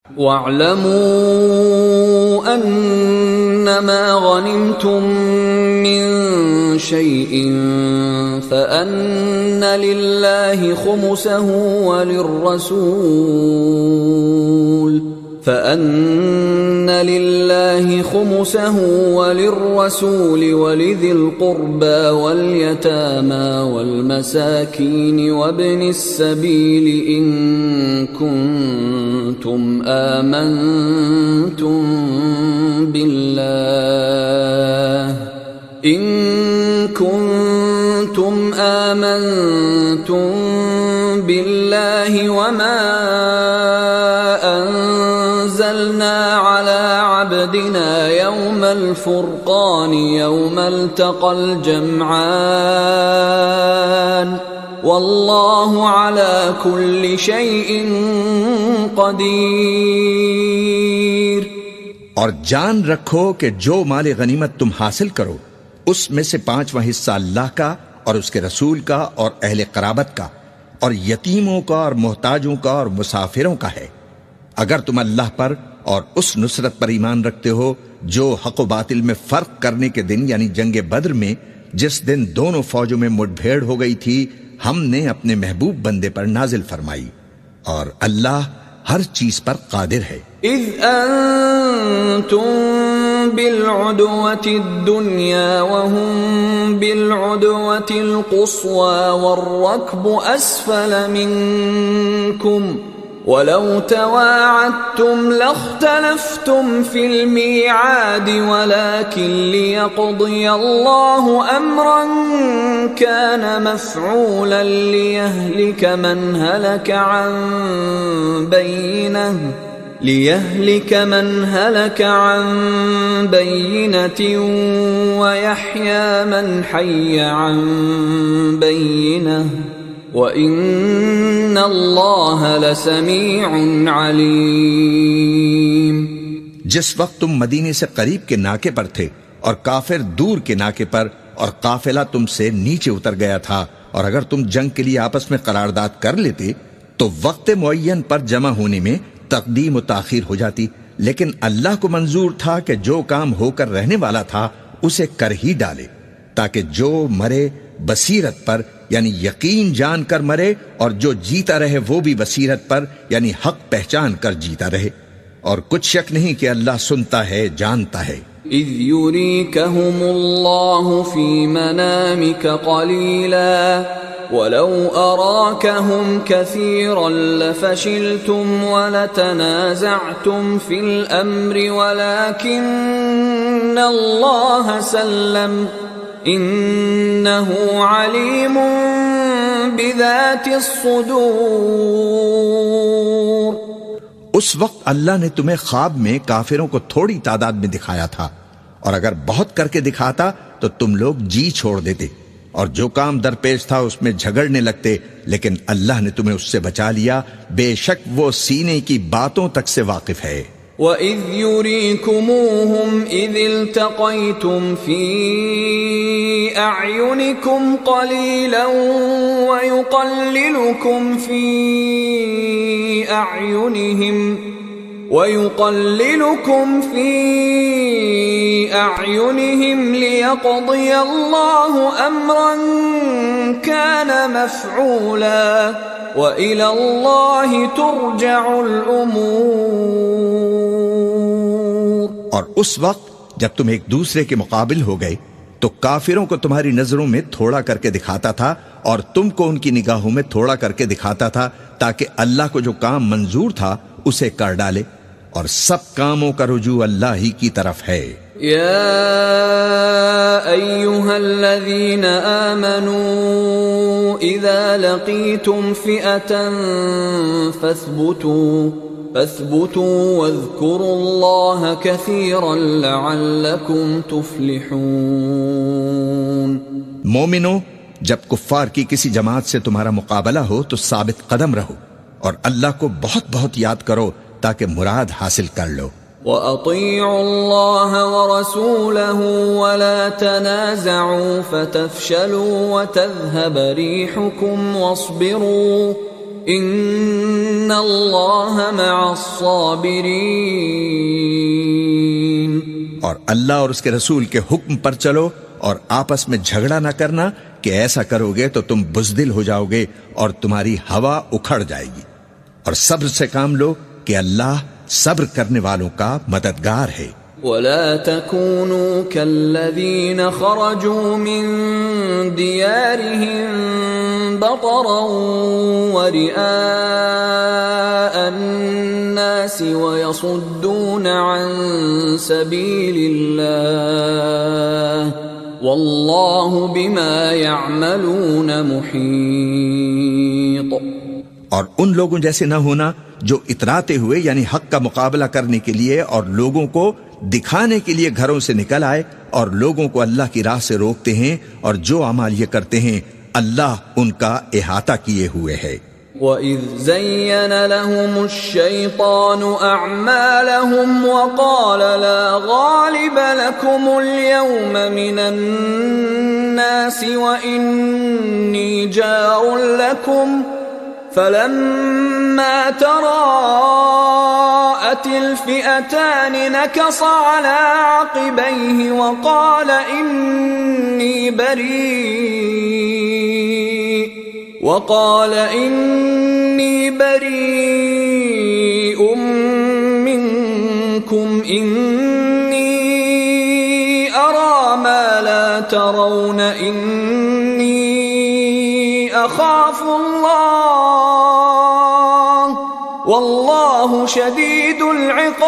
وَاعْلَمُوا أَنَّمَا غَنِمْتُم مِّن شَيْءٍ فَأَنَّ لِلَّهِ خُمُسَهُ وَلِلرَّسُولِ وَلِذِي الْقُرْبَى وَالْيَتَامَى وَالْمَسَاكِينِ وَابْنِ السَّبِيلِ إِن كُنتُمْ آمنتم بالله وما أنزلنا على عبدنا يوم الفرقان يوم التقى الجمعان والله على كل شيء قدیر۔ اور جان رکھو کہ جو مال غنیمت تم حاصل کرو اس میں سے 5واں حصہ اللہ کا اور اس کے رسول کا اور اہل قرابت کا اور یتیموں کا اور محتاجوں کا اور مسافروں کا ہے، اگر تم اللہ پر اور اس نصرت پر ایمان رکھتے ہو جو حق و باطل میں فرق کرنے کے دن یعنی جنگ بدر میں جس دن دونوں فوجوں میں مٹ بھیڑ ہو گئی تھی ہم نے اپنے محبوب بندے پر نازل فرمائی، اور اللہ ہر چیز پر قادر ہے۔ اذ انتم بالعدوة الدنيا وهم بالعدوة القصوى والركب أسفل منكم ولو تواعدتم لاختلفتم في الميعاد ولكن ليقضي الله أمرا كان مفعولا ليهلك من هلك عن بينة ويحيى من حي عن بينة وَإِنَّ اللَّهَ لَسَمِيعٌ عَلِيمٌ۔ جس وقت تم مدینے سے قریب کے ناکے پر تھے اور کافر دور کے ناکے پر اور قافلہ تم سے نیچے اتر گیا تھا، اور اگر تم جنگ کے لیے آپس میں قرارداد کر لیتے تو وقت معین پر جمع ہونے میں تقدیم و تاخیر ہو جاتی، لیکن اللہ کو منظور تھا کہ جو کام ہو کر رہنے والا تھا اسے کر ہی ڈالے، تاکہ جو مرے بصیرت پر یعنی یقین جان کر مرے، اور جو جیتا رہے وہ بھی بصیرت پر یعنی حق پہچان کر جیتا رہے، اور کچھ شک نہیں کہ اللہ سنتا ہے جانتا ہے۔ اذ يريكهم الله في منامك قليلا ولو أراكهم كثيرا لفشلتم ولتنازعتم في الأمر ولكن الله سلم انه علیم بذات الصدور۔ اس وقت اللہ نے تمہیں خواب میں کافروں کو تھوڑی تعداد میں دکھایا تھا، اور اگر بہت کر کے دکھاتا تو تم لوگ جی چھوڑ دیتے، اور جو کام درپیش تھا اس میں جھگڑنے لگتے، لیکن اللہ نے تمہیں اس سے بچا لیا، بے شک وہ سینے کی باتوں تک سے واقف ہے۔ وَإِذْ يُرِيكُمُوهُمْ إِذِ الْتَقَيْتُمْ فِي أَعْيُنِكُمْ قَلِيلًا وَيُقَلِّلُكُمْ فِي أَعْيُنِهِمْ لِيَقْضِيَ اللَّهُ أَمْرًا كَانَ مَفْعُولًا وَإِلَى اللَّهِ تُرْجَعُ الْأُمُورُ۔ اور اس وقت جب تم ایک دوسرے کے مقابل ہو گئے تو کافروں کو تمہاری نظروں میں تھوڑا کر کے دکھاتا تھا، اور تم کو ان کی نگاہوں میں تھوڑا کر کے دکھاتا تھا، تاکہ اللہ کو جو کام منظور تھا اسے کر ڈالے، اور سب کاموں کا رجوع اللہ ہی کی طرف ہے۔ یا ایھا الذین آمنوا اذا لقیتم فئة فاثبتوا واذکروا اللہ کثیرا لعلکم تفلحون۔ مومنو، جب کفار کی کسی جماعت سے تمہارا مقابلہ ہو تو ثابت قدم رہو، اور اللہ کو بہت بہت یاد کرو تاکہ مراد حاصل کر لو۔ وَأَطِيعُوا اللَّهَ وَرَسُولَهُ وَلَا تَنَازَعُوا فَتَفْشَلُوا وَتَذْهَبَ رِيحُكُمْ وَاصْبِرُوا ان اللہ مع الصابرین۔ اور اللہ اور اس کے رسول کے حکم پر چلو اور آپس میں جھگڑا نہ کرنا کہ ایسا کرو گے تو تم بزدل ہو جاؤ گے اور تمہاری ہوا اکھڑ جائے گی، اور صبر سے کام لو کہ اللہ صبر کرنے والوں کا مددگار ہے۔ ولا تكونوا كالذين خرجوا من ديارهم بطرا ورئاء الناس ويصدون عن سبيل الله والله بما يعملون محيط۔ اور ان لوگوں جیسے نہ ہونا جو اتراتے ہوئے یعنی حق کا مقابلہ کرنے کے لیے اور لوگوں کو دکھانے کے لیے گھروں سے نکل آئے اور لوگوں کو اللہ کی راہ سے روکتے ہیں، اور جو اعمال یہ کرتے ہیں اللہ ان کا احاطہ کیے ہوئے ہے۔ وَإِذْ زَيَّنَ لَهُمُ الشَّيْطَانُ أَعْمَالَهُمْ وَقَالَ لَا غَالِبَ لَكُمُ الْيَوْمَ مِنَ النَّاسِ وَإِنِّي جَارٌ لَكُمْ فَلَمَّا تَرَاءَتِ الْفِئَتَانِ نَكَصَ عَلَى عَقِبَيْهِ وَقَالَ إِنِّي بَرِيءٌ مِّنكُمْ إِنِّي أَرَى مَا لَا تَرَوْنَ إِنِّي أَخَافُ اللَّهَ وَاللَّهُ شَدِيدُ الْعِقَابِ۔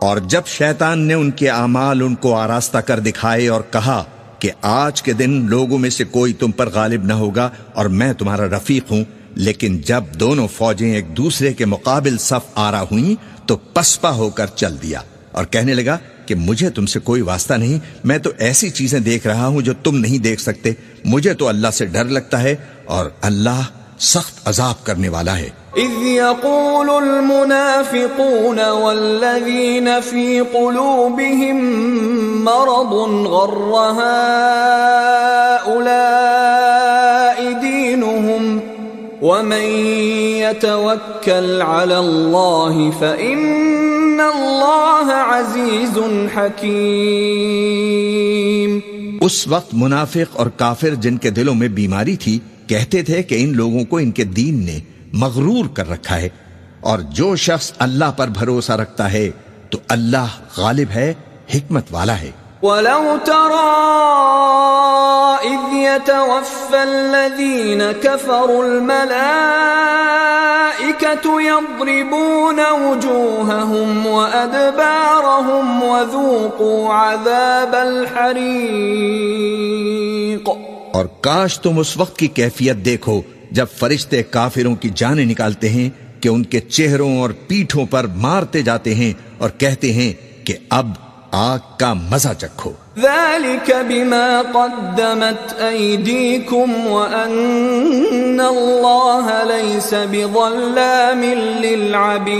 اور جب شیطان نے ان کے اعمال ان کو آراستہ کر دکھائے اور کہا کہ آج کے دن لوگوں میں سے کوئی تم پر غالب نہ ہوگا اور میں تمہارا رفیق ہوں، لیکن جب دونوں فوجیں ایک دوسرے کے مقابل صف آرا ہوئیں تو پسپا ہو کر چل دیا اور کہنے لگا کہ مجھے تم سے کوئی واسطہ نہیں، میں تو ایسی چیزیں دیکھ رہا ہوں جو تم نہیں دیکھ سکتے، مجھے تو اللہ سے ڈر لگتا ہے اور اللہ سخت عذاب کرنے والا ہے۔ اذ يقول المنافقون والذين في قلوبهم مرض غر هؤلاء دينهم ومن يتوكل على الله فإن الله عزيز حكيم۔ اس وقت منافق اور کافر جن کے دلوں میں بیماری تھی کہتے تھے کہ ان لوگوں کو ان کے دین نے مغرور کر رکھا ہے، اور جو شخص اللہ پر بھروسہ رکھتا ہے تو اللہ غالب ہے، حکمت والا ہے۔ وَلَوْ تَرَى إِذْ يَتَوَفَّى الَّذِينَ كَفَرُوا الْمَلَائِكَةُ يَضْرِبُونَ وُجُوهَهُمْ وَأَدْبَارَهُمْ وَذُوقُوا عَذَابَ الْحَرِيقِ۔ اور کاش تم اس وقت کی کیفیت دیکھو جب فرشتے کافروں کی جانیں نکالتے ہیں کہ ان کے چہروں اور پیٹھوں پر مارتے جاتے ہیں اور کہتے ہیں کہ اب آگ کا مزہ چکھو۔ ذَلِكَ بِمَا قَدَّمَتْ أَيْدِيكُمْ وَأَنَّ اللَّهَ لَيْسَ بِظَلَّامٍ لِّلْعَبِيدِ۔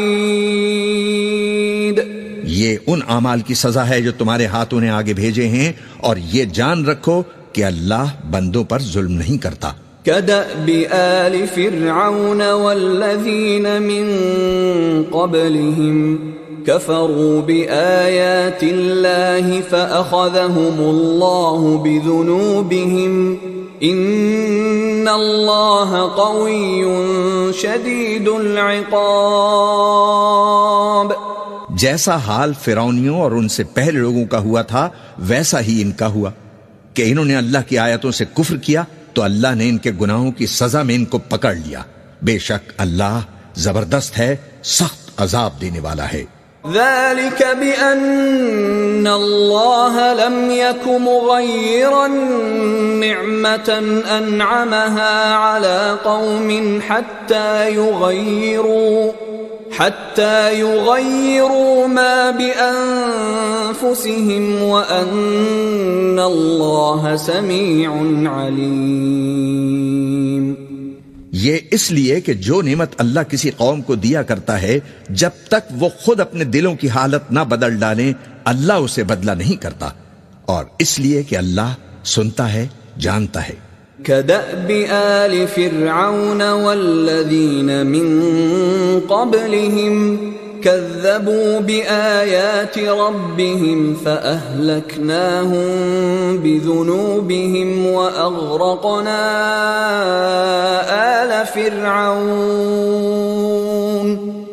یہ ان اعمال کی سزا ہے جو تمہارے ہاتھوں نے آگے بھیجے ہیں، اور یہ جان رکھو کہ اللہ بندوں پر ظلم نہیں کرتا۔ كَدَأْبِ آلِ فِرْعَوْنَ وَالَّذِينَ مِن قَبْلِهِمْ كَفَرُوا بِآيَاتِ اللَّهِ فَأَخَذَهُمُ اللَّهُ بِذُنُوبِهِمْ إِنَّ اللَّهَ قَوِيٌّ شَدِيدُ الْعِقَابِ۔ جیسا حال فرعونیوں اور ان سے پہلے لوگوں کا ہوا تھا ویسا ہی ان کا ہوا کہ انہوں نے اللہ کی آیتوں سے کفر کیا تو اللہ نے ان کے گناہوں کی سزا میں ان کو پکڑ لیا، بے شک اللہ زبردست ہے، سخت عذاب دینے والا ہے۔ ذَلِكَ بِأَنَّ اللَّهَ لَمْ يَكُ مُغَيِّرًا نِعْمَةً أَنْعَمَهَا عَلَى قَوْمٍ حَتَّى يُغَيِّرُوا مَا بِأَنفُسِهِمْ وَأَنَّ اللَّهَ سَمِيعٌ عَلِيمٌ۔ یہ اس لیے کہ جو نعمت اللہ کسی قوم کو دیا کرتا ہے جب تک وہ خود اپنے دلوں کی حالت نہ بدل ڈالیں اللہ اسے بدلہ نہیں کرتا، اور اس لیے کہ اللہ سنتا ہے، جانتا ہے۔ كدأب آل فرعون والذين من قبلهم كذبوا بآيات ربهم فأهلكناهم بذنوبهم وأغرقنا آل فرعون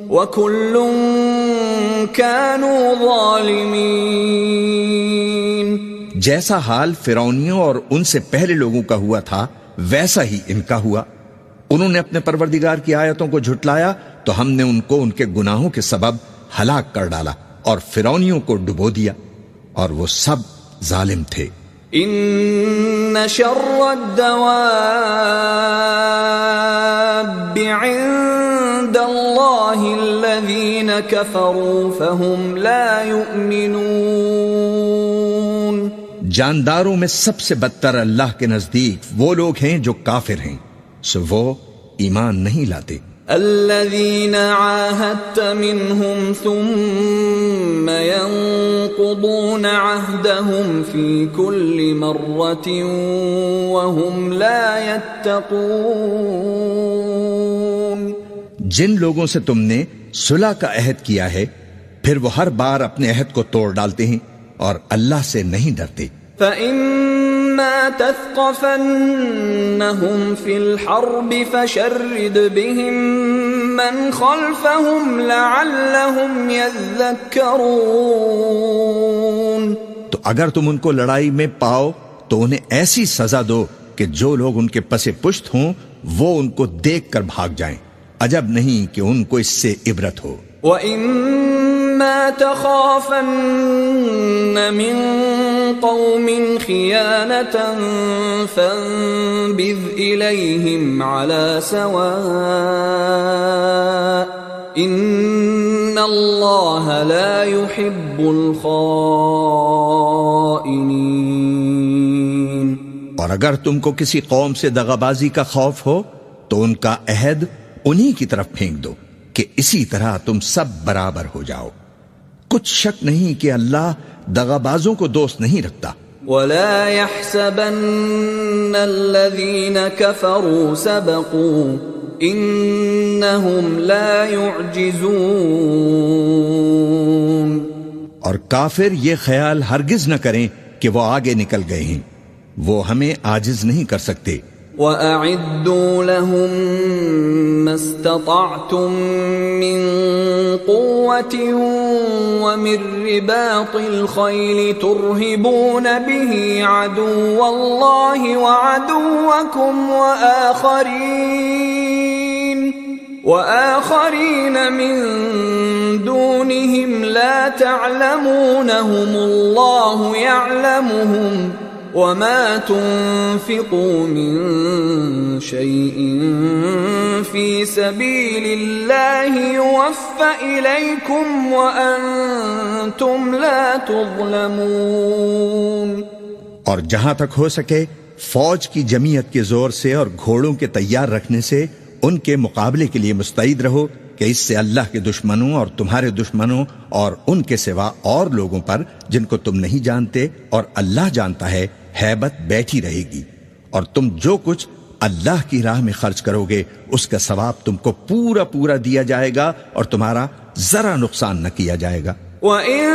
وكل كانوا ظالمين۔ جیسا حال فرعونیوں اور ان سے پہلے لوگوں کا ہوا تھا ویسا ہی ان کا ہوا۔ انہوں نے اپنے پروردگار کی آیتوں کو جھٹلایا تو ہم نے ان کو ان کے گناہوں کے سبب ہلاک کر ڈالا اور فرعونیوں کو ڈبو دیا، اور وہ سب ظالم تھے۔ ان شر الدواب عند اللہ الذین کفروا فهم لا یؤمنون۔ جانداروں میں سب سے بدتر اللہ کے نزدیک وہ لوگ ہیں جو کافر ہیں، سو وہ ایمان نہیں لاتے۔ الذين عاهدت منهم ثم ينقضون عهدهم في كل مرة وهم لا يتقون۔ جن لوگوں سے تم نے صلح کا عہد کیا ہے پھر وہ ہر بار اپنے عہد کو توڑ ڈالتے ہیں اور اللہ سے نہیں ڈرتے۔ فَإِمَّا تَثْقَفَنَّهُمْ فِي الْحَرْبِ فَشَرِّدْ بِهِمْ مَنْ خَلْفَهُمْ لَعَلَّهُمْ يَذَّكَّرُونَ۔ تو اگر تم ان کو لڑائی میں پاؤ تو انہیں ایسی سزا دو کہ جو لوگ ان کے پس پشت ہوں وہ ان کو دیکھ کر بھاگ جائیں، عجب نہیں کہ ان کو اس سے عبرت ہو۔ وَإِمَّا تَخَافَنَّ مِن قَوْمٍ خِيَانَةً فَانبِذْ إِلَيْهِمْ عَلَى سَوَاءٍ إِنَّ اللَّهَ لَا يُحِبُّ الْخَائِنِينَ۔ اور اگر تم کو کسی قوم سے دغابازی کا خوف ہو تو ان کا عہد انہی کی طرف پھینک دو کہ اسی طرح تم سب برابر ہو جاؤ۔ کچھ شک نہیں کہ اللہ دغابازوں کو دوست نہیں رکھتا۔ وَلَا يَحْسَبَنَّ الَّذِينَ كَفَرُوا سَبَقُوا إِنَّهُمْ لَا يُعْجِزُونَ۔ اور کافر یہ خیال ہرگز نہ کریں کہ وہ آگے نکل گئے ہیں، وہ ہمیں عاجز نہیں کر سکتے۔ وَأَعِدُّوا لَهُم مَّا اسْتَطَعْتُم مِّن قُوَّةٍ وَمِن رِّبَاطِ الْخَيْلِ تُرْهِبُونَ بِهِ عَدُوَّ اللَّهِ وَعَدُوَّكُمْ وَآخَرِينَ مِن دُونِهِمْ لَا تَعْلَمُونَهُمُ اللَّهُ يَعْلَمُهُمْ وَمَا تُنفِقُوا مِن شَيْءٍ فِي سَبِيلِ اللَّهِ يُوَفَّ إِلَيْكُمْ وَأَنتُمْ لَا تُظْلَمُونَ۔ اور جہاں تک ہو سکے فوج کی جمعیت کے زور سے اور گھوڑوں کے تیار رکھنے سے ان کے مقابلے کے لیے مستعد رہو کہ اس سے اللہ کے دشمنوں اور تمہارے دشمنوں اور ان کے سوا اور لوگوں پر جن کو تم نہیں جانتے اور اللہ جانتا ہے ہیبت بیٹھی رہے گی، اور تم جو کچھ اللہ کی راہ میں خرچ کرو گے اس کا ثواب تم کو پورا پورا دیا جائے گا اور تمہارا ذرا نقصان نہ کیا جائے گا۔ وَإِن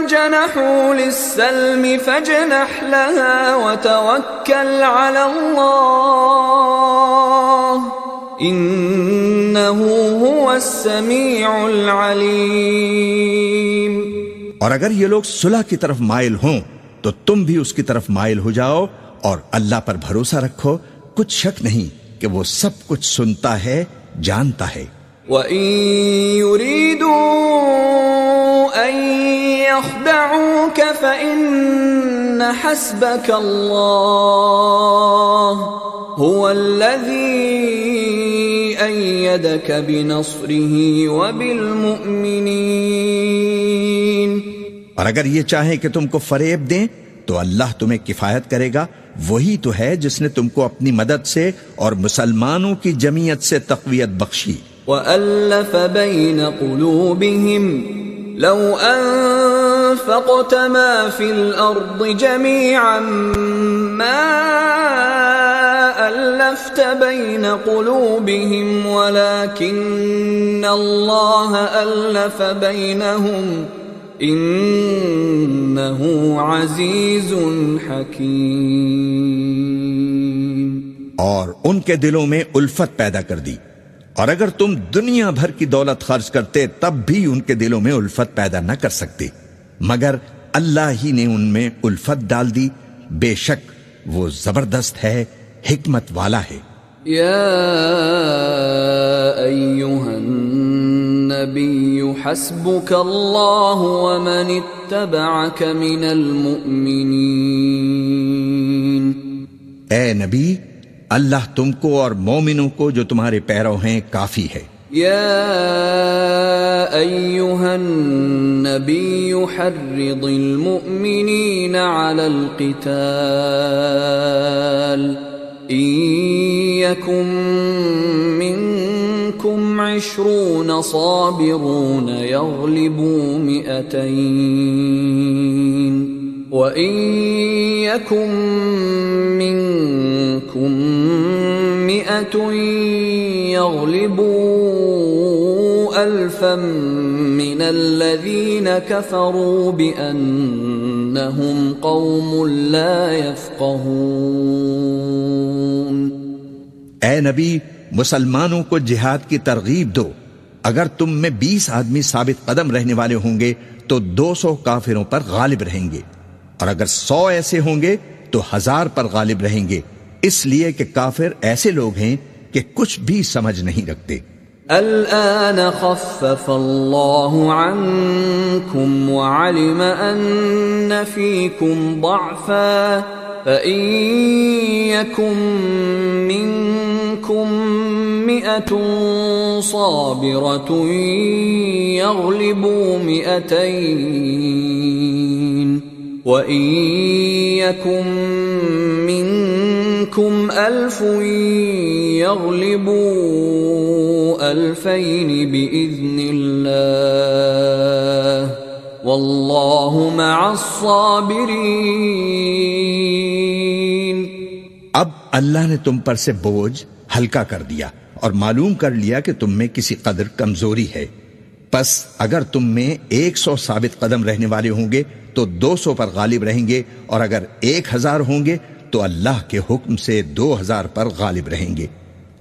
جَنَحُوا لِلسَّلْمِ فَاجْنَحْ لَهَا وَتَوَكَّلْ عَلَى اللَّهِ إِنَّهُ هُوَ السَّمِيعُ الْعَلِيمُ۔ اور اگر یہ لوگ صلح کی طرف مائل ہوں تو تم بھی اس کی طرف مائل ہو جاؤ اور اللہ پر بھروسہ رکھو، کچھ شک نہیں کہ وہ سب کچھ سنتا ہے، جانتا ہے۔ وَإِن يُرِيدُوا أَن يَخْدَعُوكَ فَإِنَّ حَسْبَكَ اللَّهُ هُوَ الَّذِي أَيَّدَكَ بِنَصْرِهِ وَبِالْمُؤْمِنِينَ۔ اور اگر یہ چاہیں کہ تم کو فریب دیں تو اللہ تمہیں کفایت کرے گا، وہی تو ہے جس نے تم کو اپنی مدد سے اور مسلمانوں کی جمعیت سے تقویت بخشی۔ وَأَلَّفَ بَيْنَ قُلُوبِهِمْ لَوْ أنفقت ما في الأرض جميعا ما ألفت بين قلوبهم ولكن الله ألف بينهم إنه عزيز حكيم. اور ان کے دلوں میں الفت پیدا کر دی، اور اگر تم دنیا بھر کی دولت خرچ کرتے تب بھی ان کے دلوں میں الفت پیدا نہ کر سکتے، مگر اللہ ہی نے ان میں الفت ڈال دی، بے شک وہ زبردست ہے، حکمت والا ہے. یا ایھا النبی حسبک اللہ ومن اتبعک من المؤمنین. اے نبی، اللہ تم کو اور مومنوں کو جو تمہارے پیرو ہیں کافی ہے. یا ایھا النبی حرض المؤمنین علی القتال ان یکن منکم 20 صابرون یغلبوا 200 وَإِن يَكُن مِّنكُم 100 يَغْلِبُوا 1000 مِّنَ الَّذِينَ كَفَرُوا بِأَنَّهُمْ قَوْمٌ لَّا يَفْقَهُونَ. اے نبی، مسلمانوں کو جہاد کی ترغیب دو. اگر تم میں 20 آدمی ثابت قدم رہنے والے ہوں گے تو 200 کافروں پر غالب رہیں گے، اور اگر 100 ایسے ہوں گے تو 1000 پر غالب رہیں گے، اس لیے کہ کافر ایسے لوگ ہیں کہ کچھ بھی سمجھ نہیں رکھتے. الآن خفف اللہ عنکم وعلم ان فیکم ضعفا فإن يكن منكم 100 صابرة يغلبوا 200 وَإِن يَكُن مِّنكُمْ 1000 يَغْلِبُوا 2000 بِإِذْنِ اللَّهِ وَاللَّهُ مَعَ الصَّابِرِينَ. اب اللہ نے تم پر سے بوجھ ہلکا کر دیا اور معلوم کر لیا کہ تم میں کسی قدر کمزوری ہے، پس اگر تم میں 100 ثابت قدم رہنے والے ہوں گے تو 200 پر غالب رہیں گے، اور اگر 1000 ہوں گے تو اللہ کے حکم سے 2000 پر غالب رہیں گے،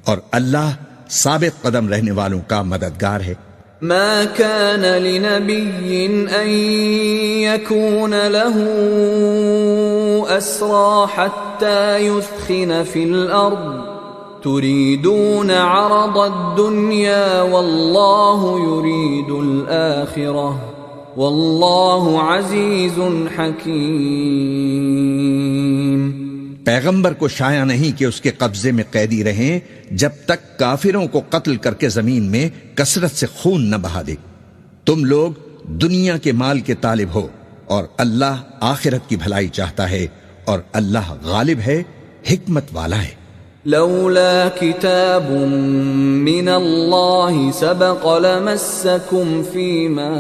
اور اللہ ثابت قدم رہنے والوں کا مددگار ہے. ما كان لنبي أن يكون له أسرى حتى يثخن في الأرض تريدون عرض الدنيا والله يريد الآخرة والله عزيز حكيم. پیغمبر کو شایع نہیں کہ اس کے قبضے میں قیدی رہیں جب تک کافروں کو قتل کر کے زمین میں کثرت سے خون نہ بہا دے. تم لوگ دنیا کے مال کے طالب ہو اور اللہ آخرت کی بھلائی چاہتا ہے، اور اللہ غالب ہے، حکمت والا ہے. لولا كتاب من الله سبق لمسكم فيما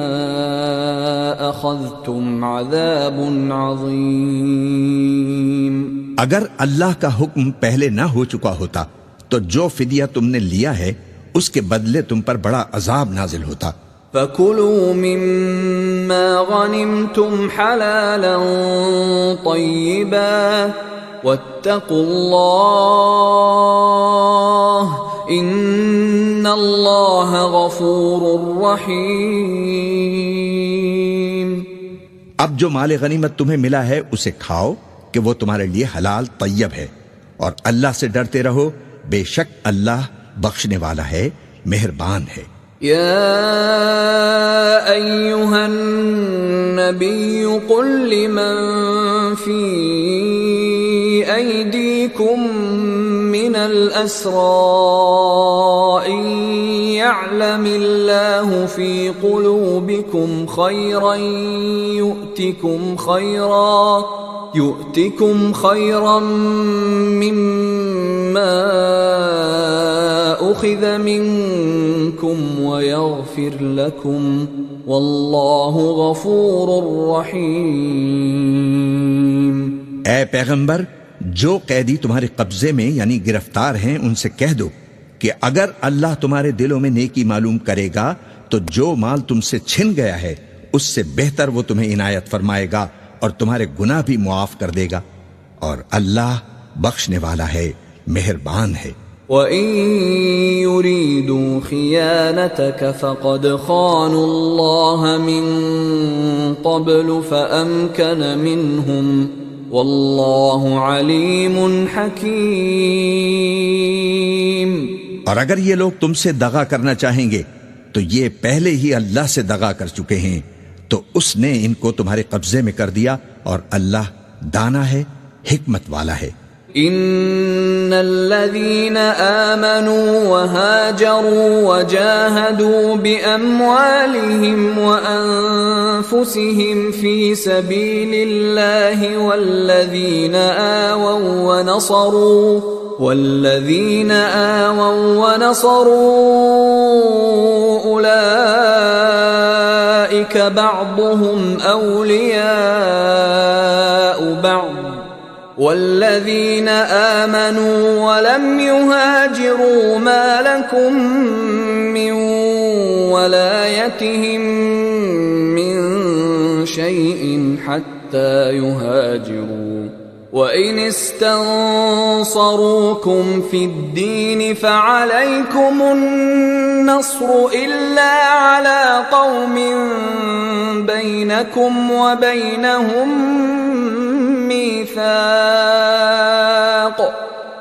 أخذتم عذاب عظيم. اگر اللہ کا حکم پہلے نہ ہو چکا ہوتا تو جو فدیہ تم نے لیا ہے اس کے بدلے تم پر بڑا عذاب نازل ہوتا. فَكُلُوا مِمَّا غَنِمْتُمْ حَلَالًا طَيِّبًا وَاتَّقُوا اللَّهَ إِنَّ اللَّهَ غَفُورٌ رَّحِيمٌ. اب جو مال غنیمت تمہیں ملا ہے اسے کھاؤ کہ وہ تمہارے لیے حلال طیب ہے، اور اللہ سے ڈرتے رہو، بے شک اللہ بخشنے والا ہے، مہربان ہے. يا أيها النبي قل لمن في أيديكم من الأسرى إن يعلم الله في قلوبكم خيرا يؤتكم خيرا مما فأخذ منكم ويغفر لكم والله غفور رحيم۔ اے پیغمبر، جو قیدی تمہارے قبضے میں یعنی گرفتار ہیں ان سے کہہ دو کہ اگر اللہ تمہارے دلوں میں نیکی معلوم کرے گا تو جو مال تم سے چھن گیا ہے اس سے بہتر وہ تمہیں عنایت فرمائے گا اور تمہارے گناہ بھی معاف کر دے گا، اور اللہ بخشنے والا ہے، مہربان ہے۔ وَإِن يُرِيدُوا خِيَانَتَكَ فَقَدْ خَانُوا اللَّهَ مِن قَبْلُ فَأَمْكَنَ مِنْهُمْ وَاللَّهُ عَلِيمٌ حَكِيمٌ۔ اور اگر یہ لوگ تم سے دغا کرنا چاہیں گے تو یہ پہلے ہی اللہ سے دغا کر چکے ہیں، تو اس نے ان کو تمہارے قبضے میں کر دیا، اور اللہ دانا ہے، حکمت والا ہے۔ ان الذين آمنوا وهاجروا وجاهدوا بأموالهم وأنفسهم في سبيل الله والذين آووا ونصروا أولئك بعضهم أولياء بعض والذين آمنوا ولم يهاجروا ما لكم من ولايتهم من شيء حتى يهاجروا وإن استنصروكم في الدين فعليكم النصر إلا على قوم بينكم وبينهم ميثاق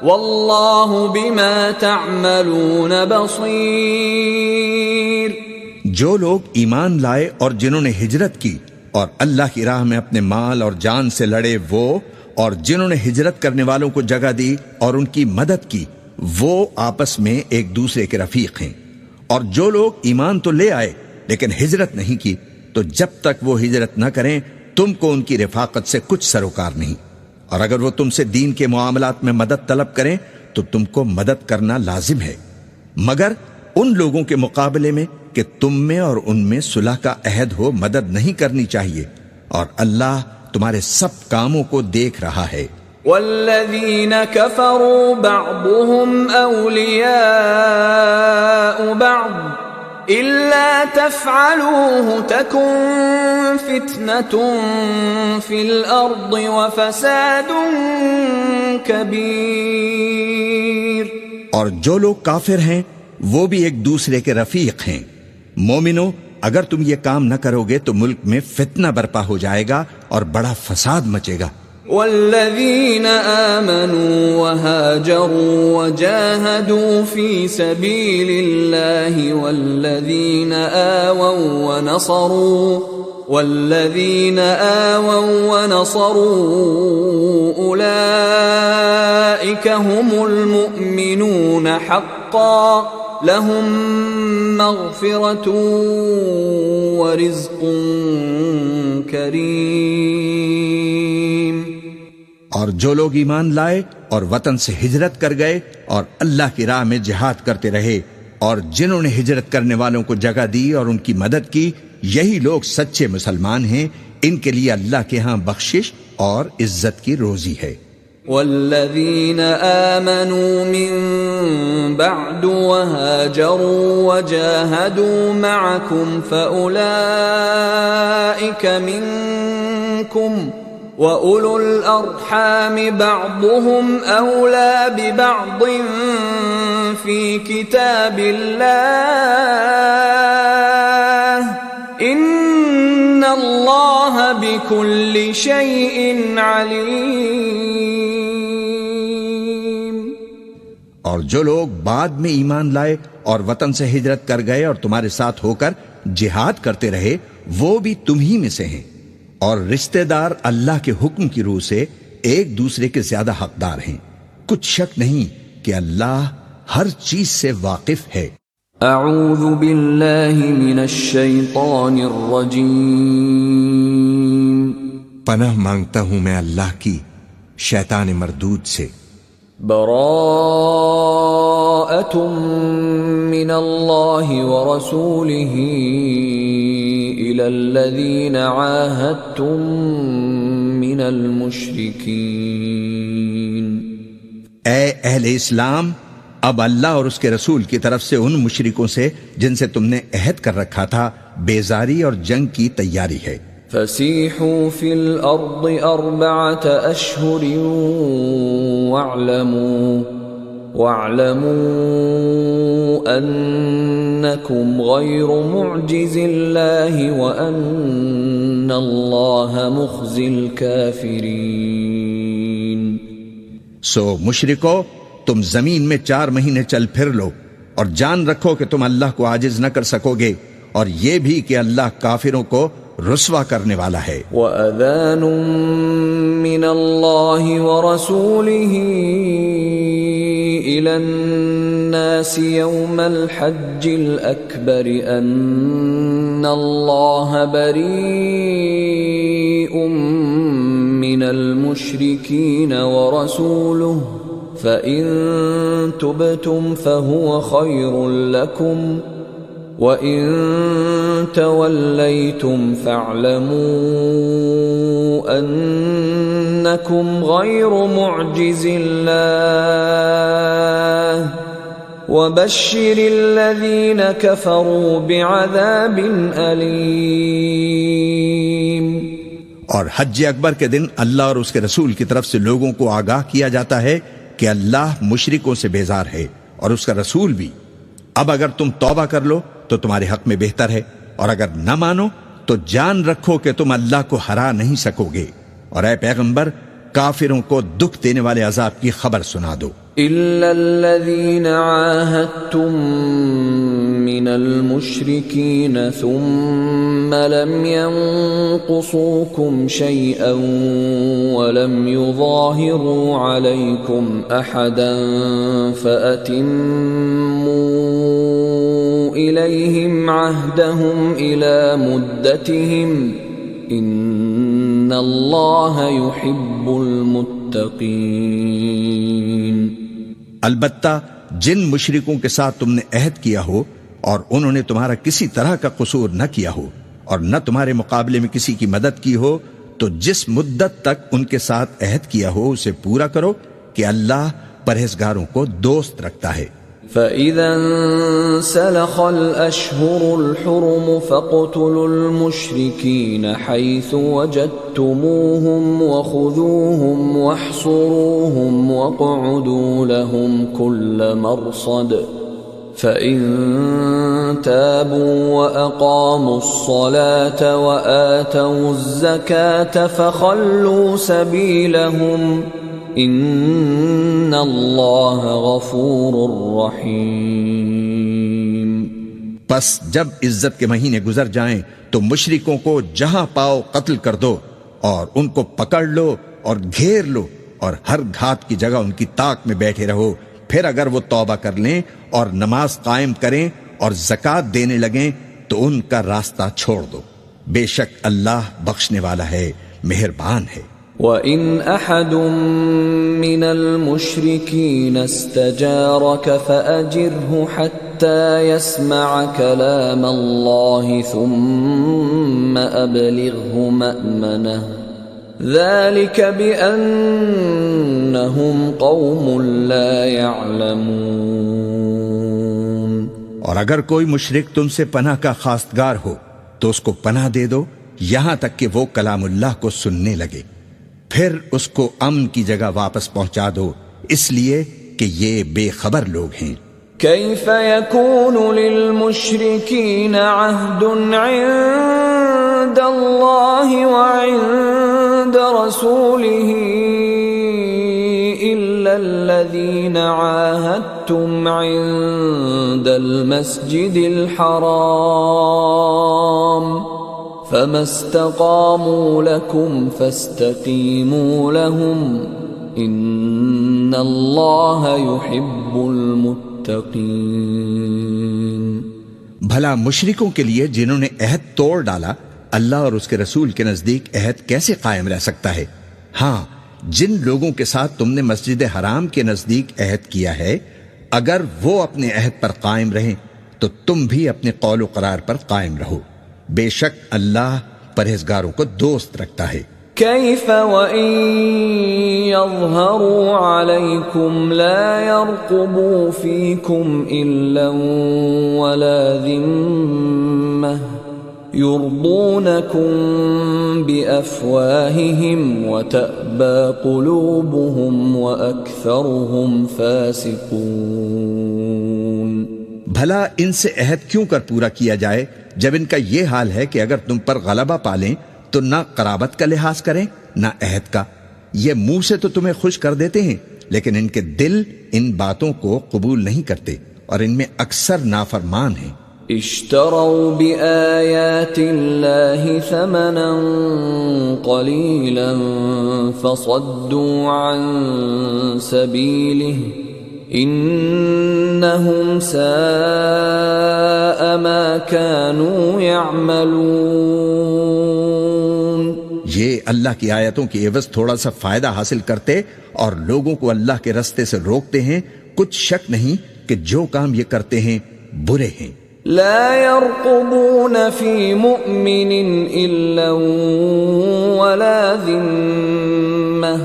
واللہ بما تعملون بصیر۔ جو لوگ ایمان لائے اور جنہوں نے ہجرت کی اور اللہ کی راہ میں اپنے مال اور جان سے لڑے، وہ اور جنہوں نے ہجرت کرنے والوں کو جگہ دی اور ان کی مدد کی، وہ آپس میں ایک دوسرے کے رفیق ہیں۔ اور جو لوگ ایمان تو لے آئے لیکن ہجرت نہیں کی، تو جب تک وہ ہجرت نہ کریں تم کو ان کی رفاقت سے کچھ سروکار نہیں، اور اگر وہ تم سے دین کے معاملات میں مدد طلب کریں تو تم کو مدد کرنا لازم ہے، مگر ان لوگوں کے مقابلے میں کہ تم میں اور ان میں صلح کا عہد ہو مدد نہیں کرنی چاہیے، اور اللہ تمہارے سب کاموں کو دیکھ رہا ہے۔ والذین کفروا بعضهم اولیاء بعض إلا تفعلوه تكن فتنة في الأرض وفساد كبير۔ اور جو لوگ کافر ہیں وہ بھی ایک دوسرے کے رفیق ہیں۔ مومنو، اگر تم یہ کام نہ کرو گے تو ملک میں فتنہ برپا ہو جائے گا اور بڑا فساد مچے گا۔ والذین آمنوا وهاجروا وجاهدوا في سبيل الله والذین آووا ونصروا أولئك هم المؤمنون حقا لهم مغفرة ورزق کریم۔ اور جو لوگ ایمان لائے اور وطن سے ہجرت کر گئے اور اللہ کی راہ میں جہاد کرتے رہے، اور جنہوں نے ہجرت کرنے والوں کو جگہ دی اور ان کی مدد کی، یہی لوگ سچے مسلمان ہیں، ان کے لیے اللہ کے ہاں بخشش اور عزت کی روزی ہے۔ والذین آمنوا من بعد وهاجروا وجاهدوا معكم فأولئك منكم وَأُولُو الْأَرْحَامِ بَعْضُهُمْ أَوْلَى بِبَعْضٍ فِي كِتَابِ اللَّهِ إِنَّ اللَّهَ بِكُلِّ شَيْءٍ عَلِيمٌ۔ اور جو لوگ بعد میں ایمان لائے اور وطن سے ہجرت کر گئے اور تمہارے ساتھ ہو کر جہاد کرتے رہے، وہ بھی تم ہی میں سے ہیں، اور رشتہ دار اللہ کے حکم کی روح سے ایک دوسرے کے زیادہ حقدار ہیں۔ کچھ شک نہیں کہ اللہ ہر چیز سے واقف ہے۔ اعوذ باللہ من الشیطان الرجیم۔ پناہ مانگتا ہوں میں اللہ کی شیطان مردود سے۔ براءة من الله ورسوله إلى الذين عاهدتم من المشركين. اے اہل اسلام، اب اللہ اور اس کے رسول کی طرف سے ان مشرکوں سے جن سے تم نے عہد کر رکھا تھا بیزاری اور جنگ کی تیاری ہے. فسیحوا فی الارض 4 اشہر واعلموا انکم غیر معجز اللہ وان اللہ مخزی الکافرین. سو مشرکو، تم زمین میں 4 مہینے چل پھر لو اور جان رکھو کہ تم اللہ کو عاجز نہ کر سکو گے، اور یہ بھی کہ اللہ کافروں کو رسوا کرنے والا ہے. وَأَذَانٌ مِّنَ اللَّهِ وَرَسُولِهِ إِلَى النَّاسِ يَوْمَ الْحَجِّ الْأَكْبَرِ أَنَّ اللَّهَ بَرِيءٌ مِّنَ الْمُشْرِكِينَ وَرَسُولُهُ فَإِن تُبْتُمْ فَهُوَ خَيْرٌ لَّكُمْ وَإِن تَوَلَّيْتُمْ فَاعْلَمُوا أَنَّكُمْ غَيْرُ مُعْجِزِ اللَّهِ وَبَشِّرِ الَّذِينَ كَفَرُوا بِعَذَابٍ أَلِيمٍ. اور حج اکبر کے دن اللہ اور اس کے رسول کی طرف سے لوگوں کو آگاہ کیا جاتا ہے کہ اللہ مشرکوں سے بیزار ہے اور اس کا رسول بھی. اب اگر تم توبہ کر لو تو تمہارے حق میں بہتر ہے، اور اگر نہ مانو تو جان رکھو کہ تم اللہ کو ہرا نہیں سکو گے. اور اے پیغمبر، کافروں کو دکھ دینے والے عذاب کی خبر سنا دو. إِلَّا الَّذِينَ عَاهَدتُّم مِّنَ الْمُشْرِكِينَ ثُمَّ لَمْ يَنقُصُوكُمْ شَيْئًا وَلَمْ يُظَاهِرُوا عَلَيْكُمْ أَحَدًا فَأَتِمُّوا إِلَيْهِمْ عَهْدَهُمْ إِلَى مُدَّتِهِمْ إِنَّ اللَّهَ يُحِبُّ الْمُتَّقِينَ. البتہ جن مشرکوں کے ساتھ تم نے عہد کیا ہو اور انہوں نے تمہارا کسی طرح کا قصور نہ کیا ہو اور نہ تمہارے مقابلے میں کسی کی مدد کی ہو، تو جس مدت تک ان کے ساتھ عہد کیا ہو اسے پورا کرو کہ اللہ پرہیزگاروں کو دوست رکھتا ہے. فَإِذَا انسَلَخَ الْأَشْهُرُ الْحُرُمُ فَاقْتُلُوا الْمُشْرِكِينَ حَيْثُ وَجَدتُّمُوهُمْ وَخُذُوهُمْ وَاحْصُرُوهُمْ وَاقْعُدُوا لَهُمْ كُلَّ مَرْصَدٍ فَإِن تَابُوا وَأَقَامُوا الصَّلَاةَ وَآتَوُا الزَّكَاةَ فَخَلُّوا سَبِيلَهُمْ ان اللہ غفور رحیم. پس جب عزت کے مہینے گزر جائیں تو مشرکوں کو جہاں پاؤ قتل کر دو اور ان کو پکڑ لو اور گھیر لو، اور ہر گھات کی جگہ ان کی طاق میں بیٹھے رہو. پھر اگر وہ توبہ کر لیں اور نماز قائم کریں اور زکوٰۃ دینے لگیں تو ان کا راستہ چھوڑ دو. بے شک اللہ بخشنے والا ہے، مہربان ہے. وَإِنْ أَحَدٌ مِّنَ الْمُشْرِكِينَ اسْتَجَارَكَ فَأَجِرْهُ حَتَّى يَسْمَعَ كَلَامَ اللَّهِ ثُمَّ أَبْلِغْهُ مَأْمَنَهُ ذَلِكَ بِأَنَّهُمْ قَوْمٌ لَا يَعْلَمُونَ. اور اگر کوئی مشرک تم سے پناہ کا خواستگار ہو تو اس کو پناہ دے دو یہاں تک کہ وہ کلام اللہ کو سننے لگے، پھر اس کو امن کی جگہ واپس پہنچا دو، اس لیے کہ یہ بے خبر لوگ ہیں. كيف يكون للمشركين عهد عند الله وعند رسوله إلا الذين عاهدتم عند المسجد الحرام فما استقاموا لكم فاستقيموا لهم ان اللہ يحب المتقین. بھلا مشرکوں کے لیے جنہوں نے عہد توڑ ڈالا اللہ اور اس کے رسول کے نزدیک عہد کیسے قائم رہ سکتا ہے؟ ہاں، جن لوگوں کے ساتھ تم نے مسجد حرام کے نزدیک عہد کیا ہے، اگر وہ اپنے عہد پر قائم رہیں تو تم بھی اپنے قول و قرار پر قائم رہو، بے شک اللہ پرہیزگاروں کو دوست رکھتا ہے۔ كيف وإن يظهروا عليكم لا يرقبوا فيكم إلا ولا ذمة يرضونكم بأفواههم وتأبى قلوبهم وأكثرهم فاسقون۔ بھلا ان سے عہد کیوں کر پورا کیا جائے جب ان کا یہ حال ہے کہ اگر تم پر غلبہ پالیں تو نہ قرابت کا لحاظ کریں نہ عہد کا۔ یہ منہ سے تو تمہیں خوش کر دیتے ہیں لیکن ان کے دل ان باتوں کو قبول نہیں کرتے اور ان میں اکثر نافرمان ہیں۔ اشتروا بآيات الله ثمنا قليلا فصدوا عن سبيله انهم ساء ما كانوا يعملون۔ یہ اللہ کی آیتوں کی عوض تھوڑا سا فائدہ حاصل کرتے اور لوگوں کو اللہ کے رستے سے روکتے ہیں، کچھ شک نہیں کہ جو کام یہ کرتے ہیں برے ہیں۔ لا يرقبون في مؤمن إلا ولا ذمة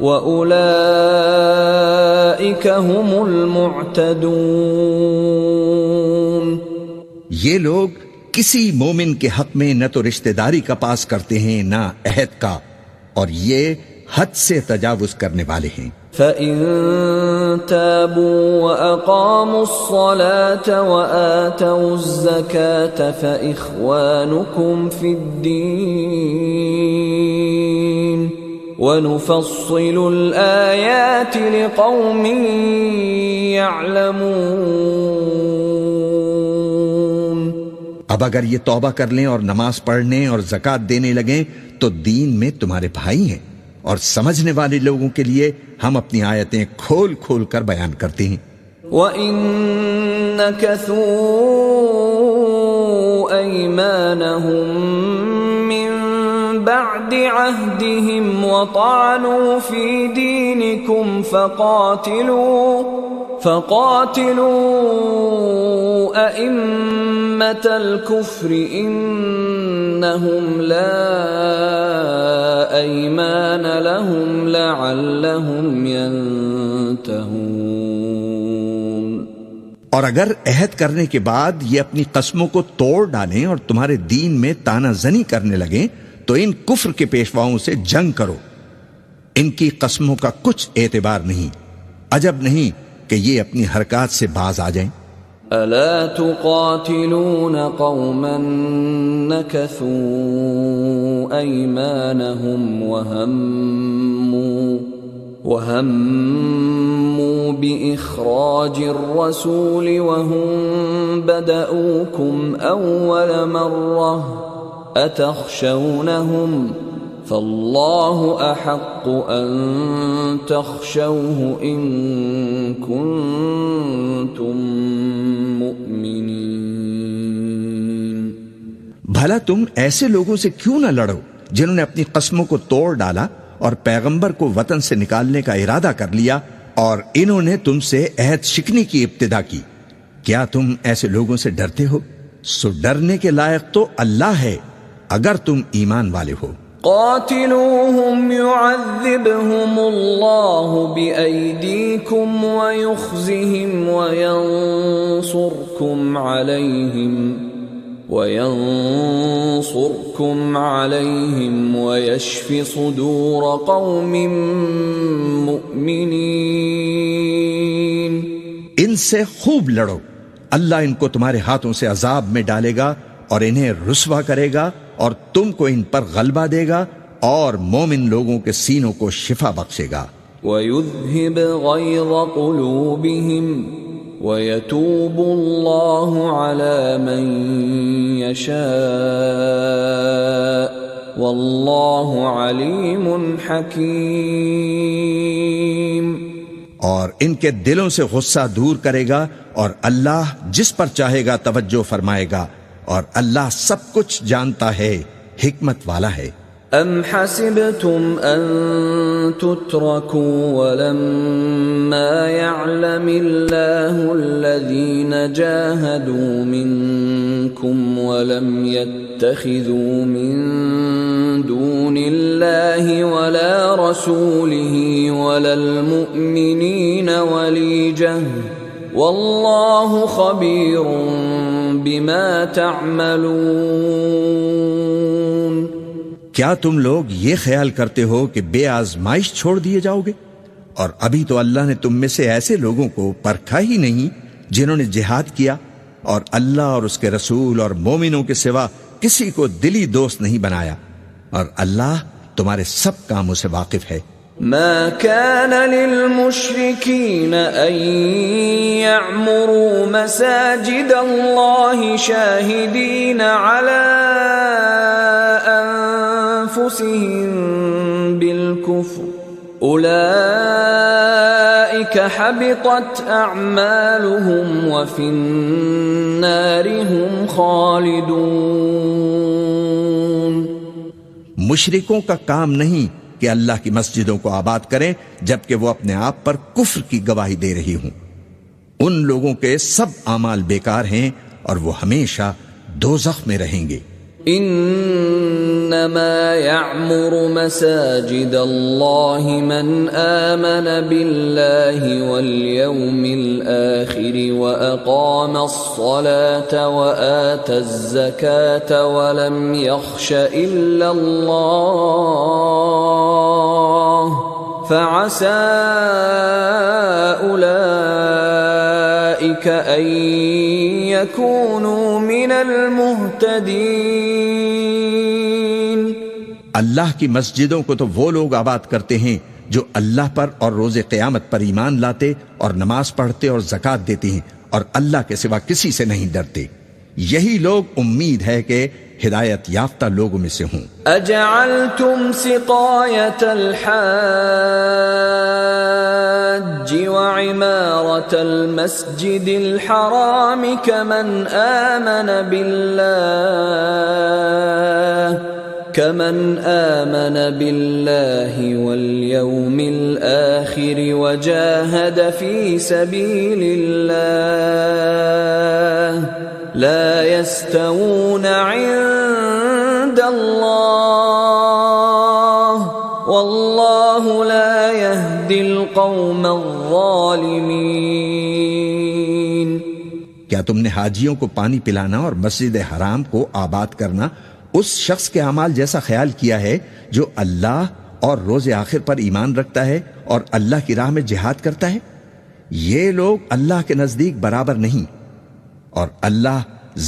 وأولئك هم المعتدون۔ یہ لوگ کسی مومن کے حق میں نہ تو رشتہ داری کا پاس کرتے ہیں نہ عہد کا، اور یہ حد سے تجاوز کرنے والے ہیں۔ فَإِن تَابُوا وَأَقَامُوا الصَّلَاةَ وَآتَوُا الزَّكَاةَ فَإِخْوَانُكُمْ فِي الدِّينِ وَنُفَصِّلُ الْآيَاتِ لِقَوْمٍ يَعْلَمُونَ۔ اب اگر یہ توبہ کر لیں اور نماز پڑھنے اور زکوٰۃ دینے لگیں تو دین میں تمہارے بھائی ہیں، اور سمجھنے والے لوگوں کے لیے ہم اپنی آیتیں کھول کھول کر بیان کرتے ہیں۔ وَإِن نَكَثُوا أَيْمَانَهُم مِّن بَعْدِ عَهْدِهِمْ وَطَعَنُوا فِي دِينِكُمْ فَقَاتِلُوا أَئِمَّةَ الْكُفْرِ إِنَّهُمْ لَا أَيْمَانَ لَهُمْ لَعَلَّهُمْ يَنْتَهُونَ۔ اور اگر عہد کرنے کے بعد یہ اپنی قسموں کو توڑ ڈالیں اور تمہارے دین میں تانا زنی کرنے لگیں تو ان کفر کے پیشواؤں سے جنگ کرو، ان کی قسموں کا کچھ اعتبار نہیں، عجب نہیں کہ یہ اپنی حرکات سے باز آ جائیں۔ أَلَا تُقَاتِلُونَ قَوْمًا نَكَثُوا أَيْمَانَهُمْ وَهَمُّوا بِإِخْرَاجِ الرَّسُولِ وَهُمْ بَدَأُوكُمْ أَوَّلَ مَرَّةٍ أَتَخْشَوْنَهُمْ فَاللَّهُ أَحَقُّ أَن تَخْشَوْهُ إِن كُنتُم مُؤْمِنِينَ۔ بھلا تم ایسے لوگوں سے کیوں نہ لڑو جنہوں نے اپنی قسموں کو توڑ ڈالا اور پیغمبر کو وطن سے نکالنے کا ارادہ کر لیا، اور انہوں نے تم سے عہد شکنی کی ابتدا کی۔ کیا تم ایسے لوگوں سے ڈرتے ہو؟ سو ڈرنے کے لائق تو اللہ ہے اگر تم ایمان والے ہو۔ قاتلوهم يعذبهم الله بأيديكم ويخزهم وينصركم عليهم ويشف صدور قوم مؤمنين۔ ان سے خوب لڑو، اللہ ان کو تمہارے ہاتھوں سے عذاب میں ڈالے گا اور انہیں رسوا کرے گا، اور تم کو ان پر غلبہ دے گا اور مومن لوگوں کے سینوں کو شفا بخشے گا۔ وَيُذْهِبْ غَيْظَ قُلُوبِهِمْ وَيَتُوبُ اللَّهُ عَلَى مَن يَشَاءُ وَاللَّهُ عَلِيمٌ حَكِيمٌ۔ اور ان کے دلوں سے غصہ دور کرے گا، اور اللہ جس پر چاہے گا توجہ فرمائے گا، اور اللہ سب کچھ جانتا ہے، حکمت والا ہے۔ أَمْ حَسِبْتُمْ أَن تُتْرَكُوا وَلَمَّا يَعْلَمِ اللَّهُ الَّذِينَ جَاهَدُوا مِنكُمْ وَلَمْ يَتَّخِذُوا مِن دُونِ اللَّهِ وَلَا رَسُولِهِ وَلَا الْمُؤْمِنِينَ وَلِيجَةً وَاللَّهُ خَبِيرٌ بِمَا تَعْمَلُونَ۔ کیا تم لوگ یہ خیال کرتے ہو کہ بے آزمائش چھوڑ دیے جاؤ گے؟ اور ابھی تو اللہ نے تم میں سے ایسے لوگوں کو پرکھا ہی نہیں جنہوں نے جہاد کیا، اور اللہ اور اس کے رسول اور مومنوں کے سوا کسی کو دلی دوست نہیں بنایا، اور اللہ تمہارے سب کاموں سے واقف ہے۔ ما كان للمشركين أن يعمروا مساجد الله شاهدين على أنفسهم بالكفر أولئك حبطت أعمالهم وفي النار هم خالدون۔ مشرکوں کا کام نہیں کہ اللہ کی مسجدوں کو آباد کریں جبکہ وہ اپنے آپ پر کفر کی گواہی دے رہی ہوں، ان لوگوں کے سب اعمال بیکار ہیں اور وہ ہمیشہ دوزخ میں رہیں گے۔ انما يعمر مساجد الله من آمن بالله واليوم الآخر وأقام الصلاة وآتى الزكاة ولم يخش إلا الله فعسى أولئك أن يكونوا من المهتدين۔ اللہ کی مسجدوں کو تو وہ لوگ آباد کرتے ہیں جو اللہ پر اور روز قیامت پر ایمان لاتے اور نماز پڑھتے اور زکوٰۃ دیتے ہیں اور اللہ کے سوا کسی سے نہیں ڈرتے، یہی لوگ امید ہے کہ ہدایت یافتہ لوگوں میں سے ہوں۔ اجعلتم سقایت الحاج وعمارة المسجد الحرام كمن آمن بالله واليوم الآخر وجاهد في سبيل الله لا يستوون عند الله والله لا يهدي القوم الظالمين۔ کیا تم نے حاجیوں کو پانی پلانا اور مسجد حرام کو آباد کرنا اس شخص کے اعمال جیسا خیال کیا ہے جو اللہ اور روز آخر پر ایمان رکھتا ہے اور اللہ کی راہ میں جہاد کرتا ہے؟ یہ لوگ اللہ کے نزدیک برابر نہیں، اور اللہ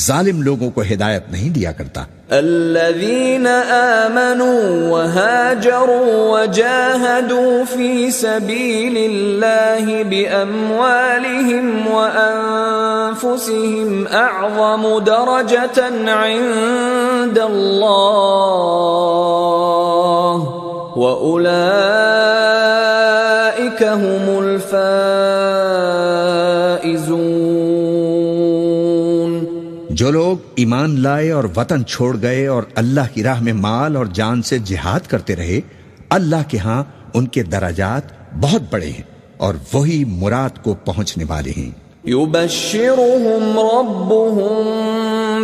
ظالم لوگوں کو ہدایت نہیں دیا کرتا۔ الذين آمنوا وهاجروا وجاهدوا في سبيل الله بأموالهم وأنفسهم أعظم درجة عند الله وأولئك هم الفائزون۔ جو لوگ ایمان لائے اور وطن چھوڑ گئے اور اللہ کی راہ میں مال اور جان سے جہاد کرتے رہے، اللہ کے ہاں ان کے درجات بہت بڑے ہیں اور وہی مراد کو پہنچنے والے ہیں۔ يبشرهم ربهم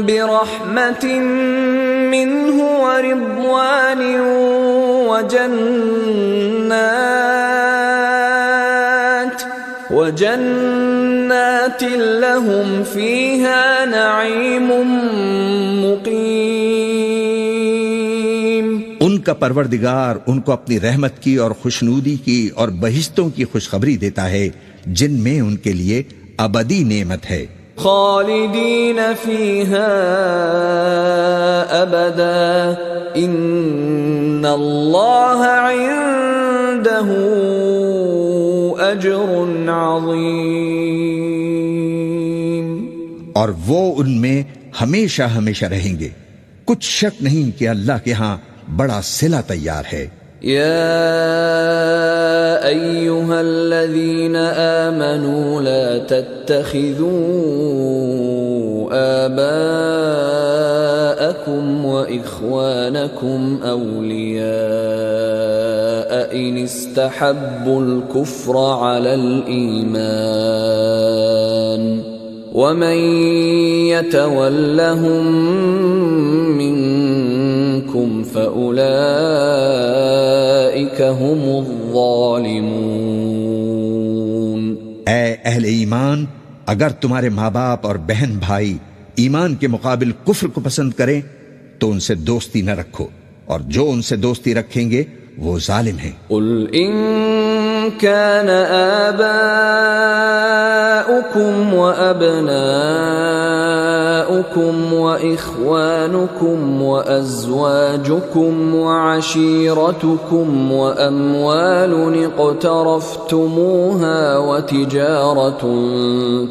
برحمة منه ورضوان وجنات لهم فيها نعيم مقيم۔ ان کا پروردگار ان کو اپنی رحمت کی اور خوشنودی کی اور بہشتوں کی خوشخبری دیتا ہے جن میں ان کے لیے ابدی نعمت ہے۔ خالدین فیہا ابدا ان اللہ عنده اجر عظیم۔ اور وہ ان میں ہمیشہ ہمیشہ رہیں گے، کچھ شک نہیں کہ اللہ کے ہاں بڑا صلہ تیار ہے۔ يا أيها الذين آمنوا لا تتخذوا آباءكم وإخوانكم أولياء إن استحبوا الكفر على الإيمان ومن يتولهم منكم فأولئك هم الظالمون۔ اے اہل ایمان، اگر تمہارے ماں باپ اور بہن بھائی ایمان کے مقابل کفر کو پسند کریں تو ان سے دوستی نہ رکھو، اور جو ان سے دوستی رکھیں گے وہ ظالم ہیں۔ قل إن كان آباؤكم وأبناؤكم وإخوانكم وأزواجكم وعشيرتكم وأموال اقترفتموها وتجارة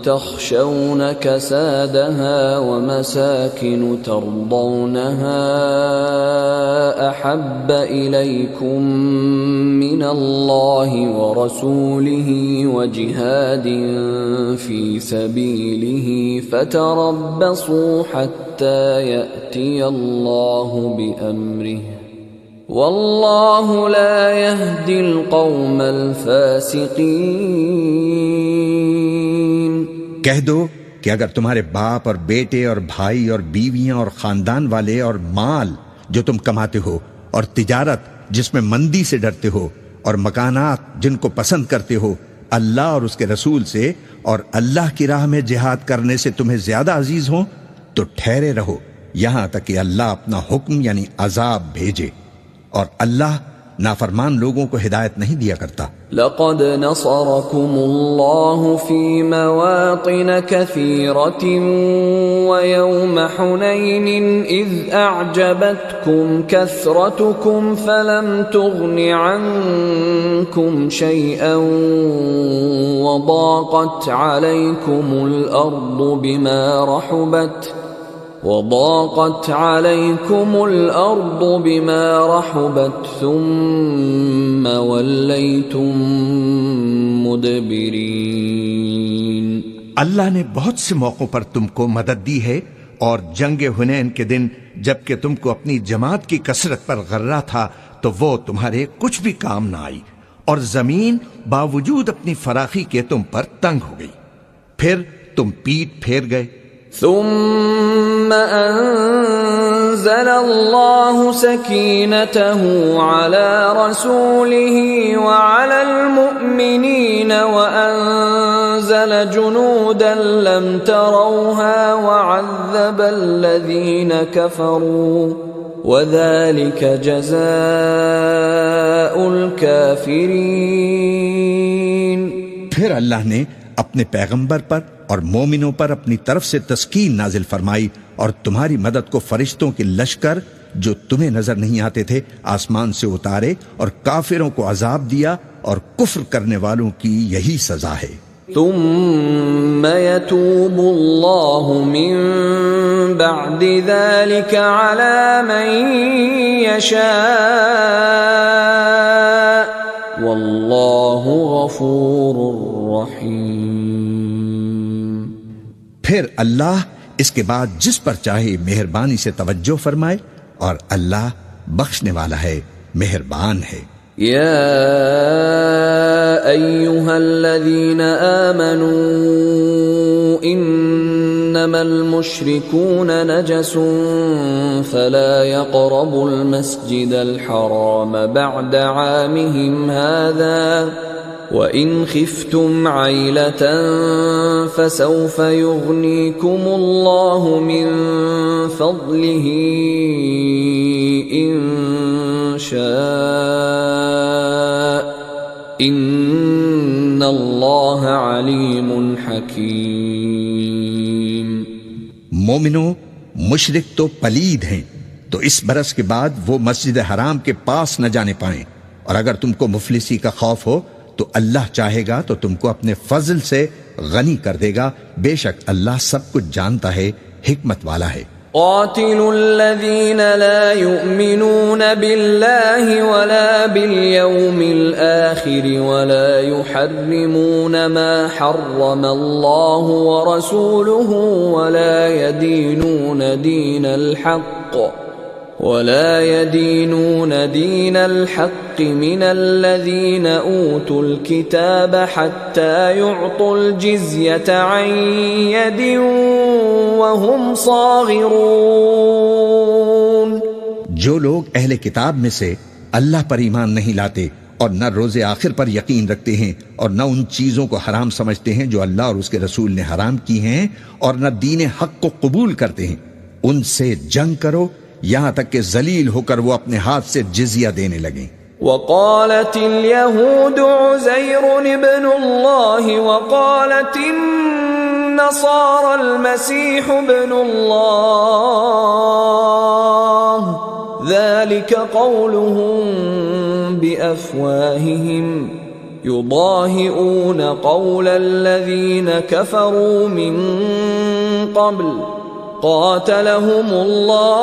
تخشون كسادها ومساكن ترضونها أحب إليكم من الله ورسوله وجهاد في سبيله فتربصوا حتى يأتي الله بأمره والله لا يهدي القوم الفاسقين۔ کہہ دو کہ اگر تمہارے باپ اور بیٹے اور بھائی اور بیویاں اور خاندان والے اور مال جو تم کماتے ہو اور تجارت جس میں مندی سے ڈرتے ہو اور مکانات جن کو پسند کرتے ہو اللہ اور اس کے رسول سے اور اللہ کی راہ میں جہاد کرنے سے تمہیں زیادہ عزیز ہوں تو ٹھہرے رہو یہاں تک کہ اللہ اپنا حکم یعنی عذاب بھیجے، اور اللہ نافرمان لوگوں کو ہدایت نہیں دیا کرتا۔ لقد نصركم الله في مواطن كثيرة ويوم حنين إذ أعجبتكم كثرتكم فلم تغن عنكم شيئا وضاقت عليكم الأرض بما رحبت ثم وليتم مدبرين۔ اللہ نے بہت سے موقعوں پر تم کو مدد دی ہے، اور جنگ حنین کے دن جبکہ تم کو اپنی جماعت کی کثرت پر غرہ تھا تو وہ تمہارے کچھ بھی کام نہ آئی، اور زمین باوجود اپنی فراخی کے تم پر تنگ ہو گئی، پھر تم پیٹ پھیر گئے۔ ثم أنزل الله سكينته على رسوله وعلى المؤمنين وأنزل جنودا لم تروها وعذب الذين كفروا وذلك جزاء الكافرين۔ پھر اللہ نے اپنے پیغمبر پر اور مومنوں پر اپنی طرف سے تسکین نازل فرمائی، اور تمہاری مدد کو فرشتوں کے لشکر جو تمہیں نظر نہیں آتے تھے آسمان سے اتارے، اور کافروں کو عذاب دیا، اور کفر کرنے والوں کی یہی سزا ہے۔ ثم يتوب الله من بعد ذلك على من يشاء والله غفور رحیم۔ پھر اللہ اس کے بعد جس پر چاہے مہربانی سے توجہ فرمائے، اور اللہ بخشنے والا ہے، مہربان ہے۔ یا ایہا الذین آمنوا انما المشرکون نجس فلا يقربوا المسجد الحرام بعد عامهم هذا وَإِنْ خِفْتُمْ عَيْلَةً فَسَوْفَ يُغْنِيكُمُ اللَّهُ مِنْ فَضْلِهِ إِنْ شَاءَ إِنَّ اللَّهَ عَلِيمٌ حَكِيمٌ۔ مومنو، مشرک تو پلید ہیں، تو اس برس کے بعد وہ مسجد حرام کے پاس نہ جانے پائیں، اور اگر تم کو مفلسی کا خوف ہو تو اللہ چاہے گا تو تم کو اپنے فضل سے غنی کر دے گا، بے شک اللہ سب کچھ جانتا ہے، حکمت والا ہے۔ قاتلوا الذين لا يؤمنون بالله ولا باليوم الآخر ولا يحرمون ما حرم الله ورسوله ولا يدينون دين الحق ولا يدينون دين الحق من الذين أوتوا الكتاب حتى يعطوا الجزية عن يد وهم صاغرون. جو لوگ اہل کتاب میں سے اللہ پر ایمان نہیں لاتے اور نہ روز آخر پر یقین رکھتے ہیں اور نہ ان چیزوں کو حرام سمجھتے ہیں جو اللہ اور اس کے رسول نے حرام کی ہیں اور نہ دین حق کو قبول کرتے ہیں، ان سے جنگ کرو یہاں تک کہ ذلیل ہو کر وہ اپنے ہاتھ سے جزیہ دینے لگیں. وقالت اليهود عزير ابن الله وقالت النصارى المسيح ابن الله ذلك قولهم بأفواههم يضاهئون قول الذين كفروا من قبل قاتلهم الله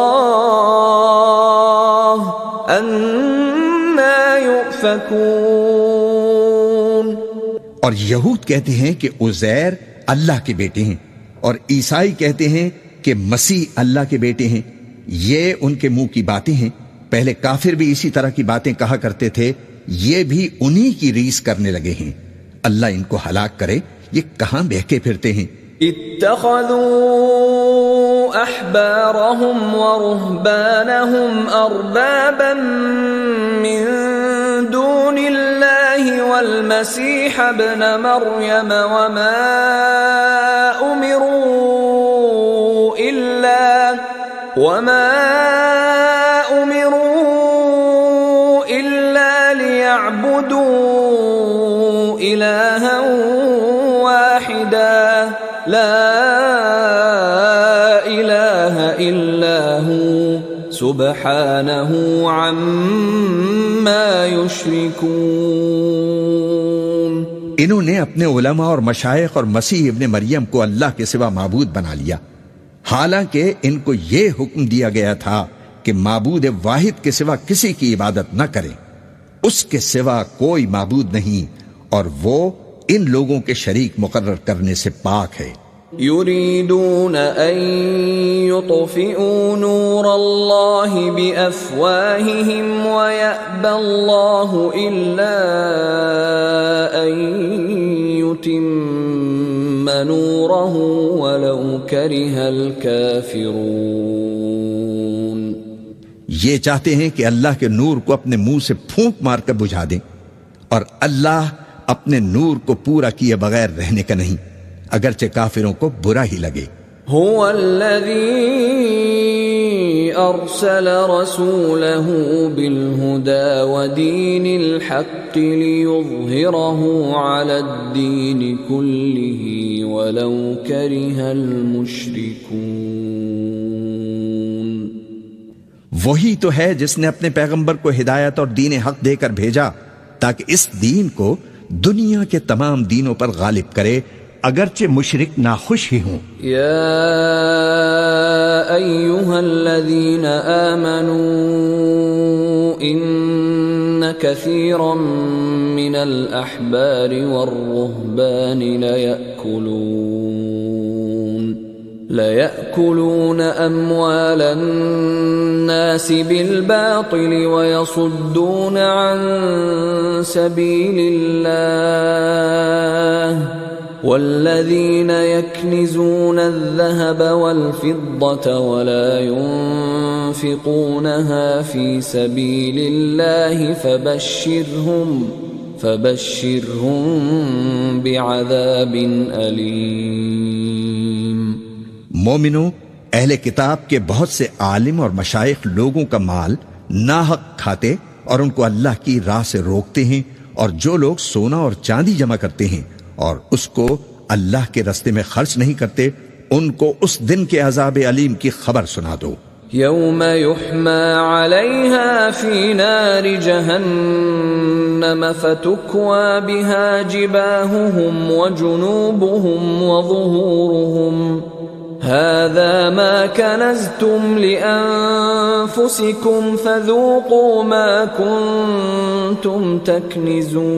أَنَّى يُؤْفَكُونَ. اور یہود کہتے ہیں کہ عزیر اللہ کے بیٹے ہیں اور عیسائی کہتے ہیں کہ مسیح اللہ کے بیٹے ہیں. یہ ان کے منہ کی باتیں ہیں. پہلے کافر بھی اسی طرح کی باتیں کہا کرتے تھے، یہ بھی انہی کی ریس کرنے لگے ہیں. اللہ ان کو ہلاک کرے، یہ کہاں بہکے پھرتے ہیں. اتخذوا احبارهم ورهبانهم اربابا من دون الله والمسيح ابن مريم وما امروا الا ليعبدوا الها واحدا لا الہ الا هو سبحانہ عما یشرکون. انہوں نے اپنے علماء اور مشائخ اور مسیح ابن مریم کو اللہ کے سوا معبود بنا لیا، حالانکہ ان کو یہ حکم دیا گیا تھا کہ معبود واحد کے سوا کسی کی عبادت نہ کریں، اس کے سوا کوئی معبود نہیں اور وہ ان لوگوں کے شریک مقرر کرنے سے پاک ہے. یریدون ان یطفئوا نور اللہ بافواہہم ویأبی اللہ الا ان یتم نورہ ولو کرہ الکافرون. یہ چاہتے ہیں کہ اللہ کے نور کو اپنے منہ سے پھونک مار کر بجھا دیں، اور اللہ اپنے نور کو پورا کیے بغیر رہنے کا نہیں، اگرچہ کافروں کو برا ہی لگے. هو الذی ارسل رسولہ بالہدى ودین الحق لیظہرہ علی الدین کلہ ولو کرہ المشرکون. وہی تو ہے جس نے اپنے پیغمبر کو ہدایت اور دین حق دے کر بھیجا تاکہ اس دین کو دنیا کے تمام دینوں پر غالب کرے، اگرچہ مشرک ناخوش ہی ہوں. یا ایہا الذین آمنوا ان کثیرا من الاحبار والرہبان لَيَأْكُلُونَ أَمْوَالَ النَّاسِ بِالْبَاطِلِ وَيَصُدُّونَ عَن سَبِيلِ اللَّهِ وَالَّذِينَ يَكْنِزُونَ الذَّهَبَ وَالْفِضَّةَ وَلَا يُنْفِقُونَهَا فِي سَبِيلِ اللَّهِ فَبَشِّرْهُم بِعَذَابٍ أَلِيمٍ. مومنو، اہل کتاب کے بہت سے عالم اور مشائخ لوگوں کا مال ناحق کھاتے اور ان کو اللہ کی راہ سے روکتے ہیں، اور جو لوگ سونا اور چاندی جمع کرتے ہیں اور اس کو اللہ کے راستے میں خرچ نہیں کرتے، ان کو اس دن کے عذاب علیم کی خبر سنا دو. یوم یحما علیہا فی نار جہنم فتکوی بہا جباہہم وجنوبہم وظہورہم هذا ما كنزتم لأنفسكم فذوقوا ما كنتم تكنزون.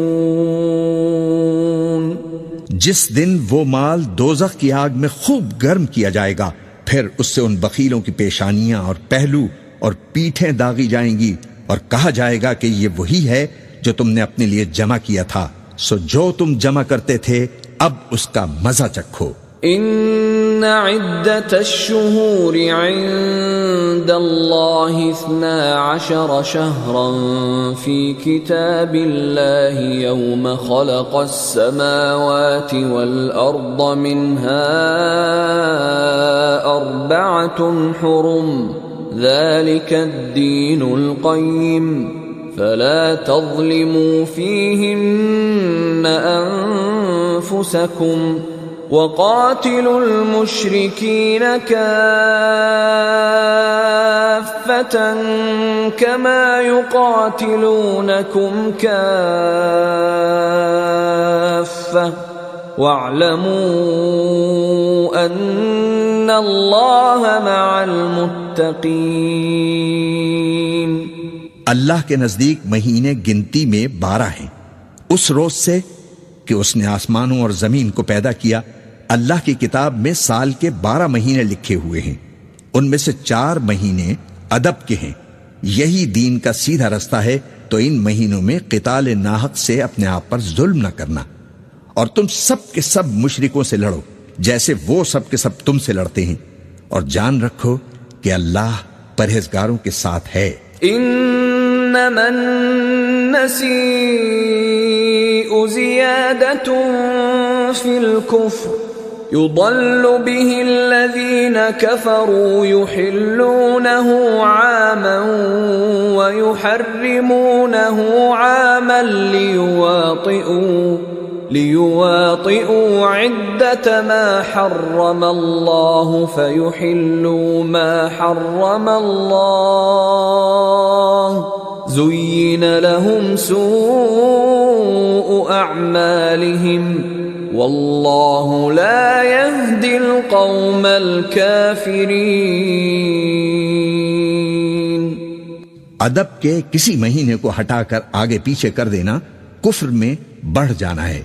جس دن وہ مال دوزخ کی آگ میں خوب گرم کیا جائے گا، پھر اس سے ان بخیلوں کی پیشانیاں اور پہلو اور پیٹھیں داغی جائیں گی، اور کہا جائے گا کہ یہ وہی ہے جو تم نے اپنے لیے جمع کیا تھا، سو جو تم جمع کرتے تھے اب اس کا مزہ چکھو۔ ان عدة الشهور عند الله 12 شهرا في كتاب الله يوم خلق السماوات والأرض منها 4 حرم ذلك الدين القيم فلا تظلموا فيهن أنفسكم وقاتلوا المشركين كافة كما يقاتلونكم كافة واعلموا أن الله مع المتقين۔ اللہ کے نزدیک مہینے گنتی میں 12 ہیں، اس روز سے کہ اس نے آسمانوں اور زمین کو پیدا کیا۔ اللہ کی کتاب میں سال کے 12 مہینے لکھے ہوئے ہیں، ان میں سے 4 مہینے ادب کے ہیں۔ یہی دین کا سیدھا رستہ ہے، تو ان مہینوں میں قتال ناحق سے اپنے آپ پر ظلم نہ کرنا، اور تم سب کے سب مشرکوں سے لڑو جیسے وہ سب کے سب تم سے لڑتے ہیں، اور جان رکھو کہ اللہ پرہیزگاروں کے ساتھ ہے۔ انما النسيء زيادة في الكفر يضل به الذين كفروا يحلونه عاما ويحرمونه عاما ليواطئوا عدة ما حرم الله فيحلوا ما حرم الله زين لهم سوء أعمالهم والله لا يهدي القوم الكافرين۔ ادب کے کسی مہینے کو ہٹا کر آگے پیچھے کر دینا کفر میں بڑھ جانا ہے،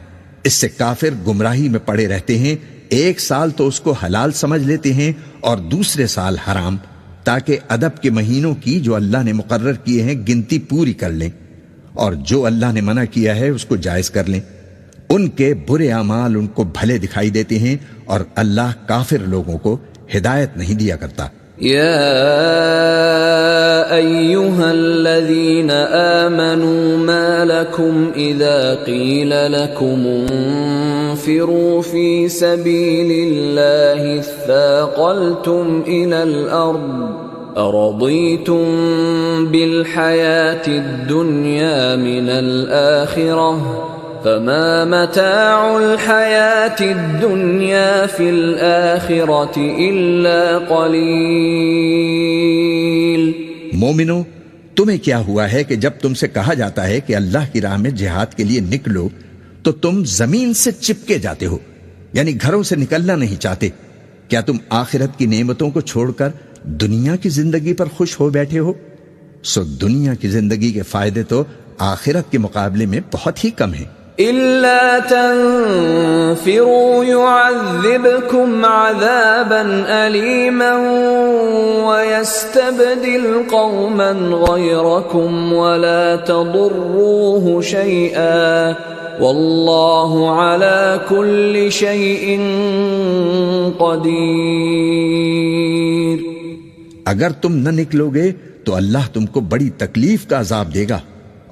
اس سے کافر گمراہی میں پڑے رہتے ہیں۔ ایک سال تو اس کو حلال سمجھ لیتے ہیں اور دوسرے سال حرام، تاکہ ادب کے مہینوں کی جو اللہ نے مقرر کیے ہیں گنتی پوری کر لیں، اور جو اللہ نے منع کیا ہے اس کو جائز کر لیں۔ ان کے برے اعمال ان کو بھلے دکھائی دیتے ہیں، اور اللہ کافر لوگوں کو ہدایت نہیں دیا کرتا۔ يا أيها الذين آمنوا ما لكم إذا قيل لكم انفروا في سبيل الله اثاقلتم إلى الأرض أرضيتم بالحياة الدنيا من الآخرة فما متاع الحياة الدنيا في الآخرة إلا قليل۔ مومنو، تمہیں کیا ہوا ہے کہ جب تم سے کہا جاتا ہے کہ اللہ کی راہ میں جہاد کے لیے نکلو تو تم زمین سے چپکے جاتے ہو، یعنی گھروں سے نکلنا نہیں چاہتے؟ کیا تم آخرت کی نعمتوں کو چھوڑ کر دنیا کی زندگی پر خوش ہو بیٹھے ہو؟ سو دنیا کی زندگی کے فائدے تو آخرت کے مقابلے میں بہت ہی کم ہیں۔ إِلَّا تَنفِرُوا يُعَذِّبْكُمْ عَذَابًا أَلِيمًا وَيَسْتَبْدِلْ قَوْمًا غَيْرَكُمْ وَلَا تَضُرُّوهُ شَيْئًا وَاللَّهُ عَلَى كُلِّ شَيْءٍ قَدِيرٌ۔ اگر تم نہ نکلو گے تو اللہ تم کو بڑی تکلیف کا عذاب دے گا،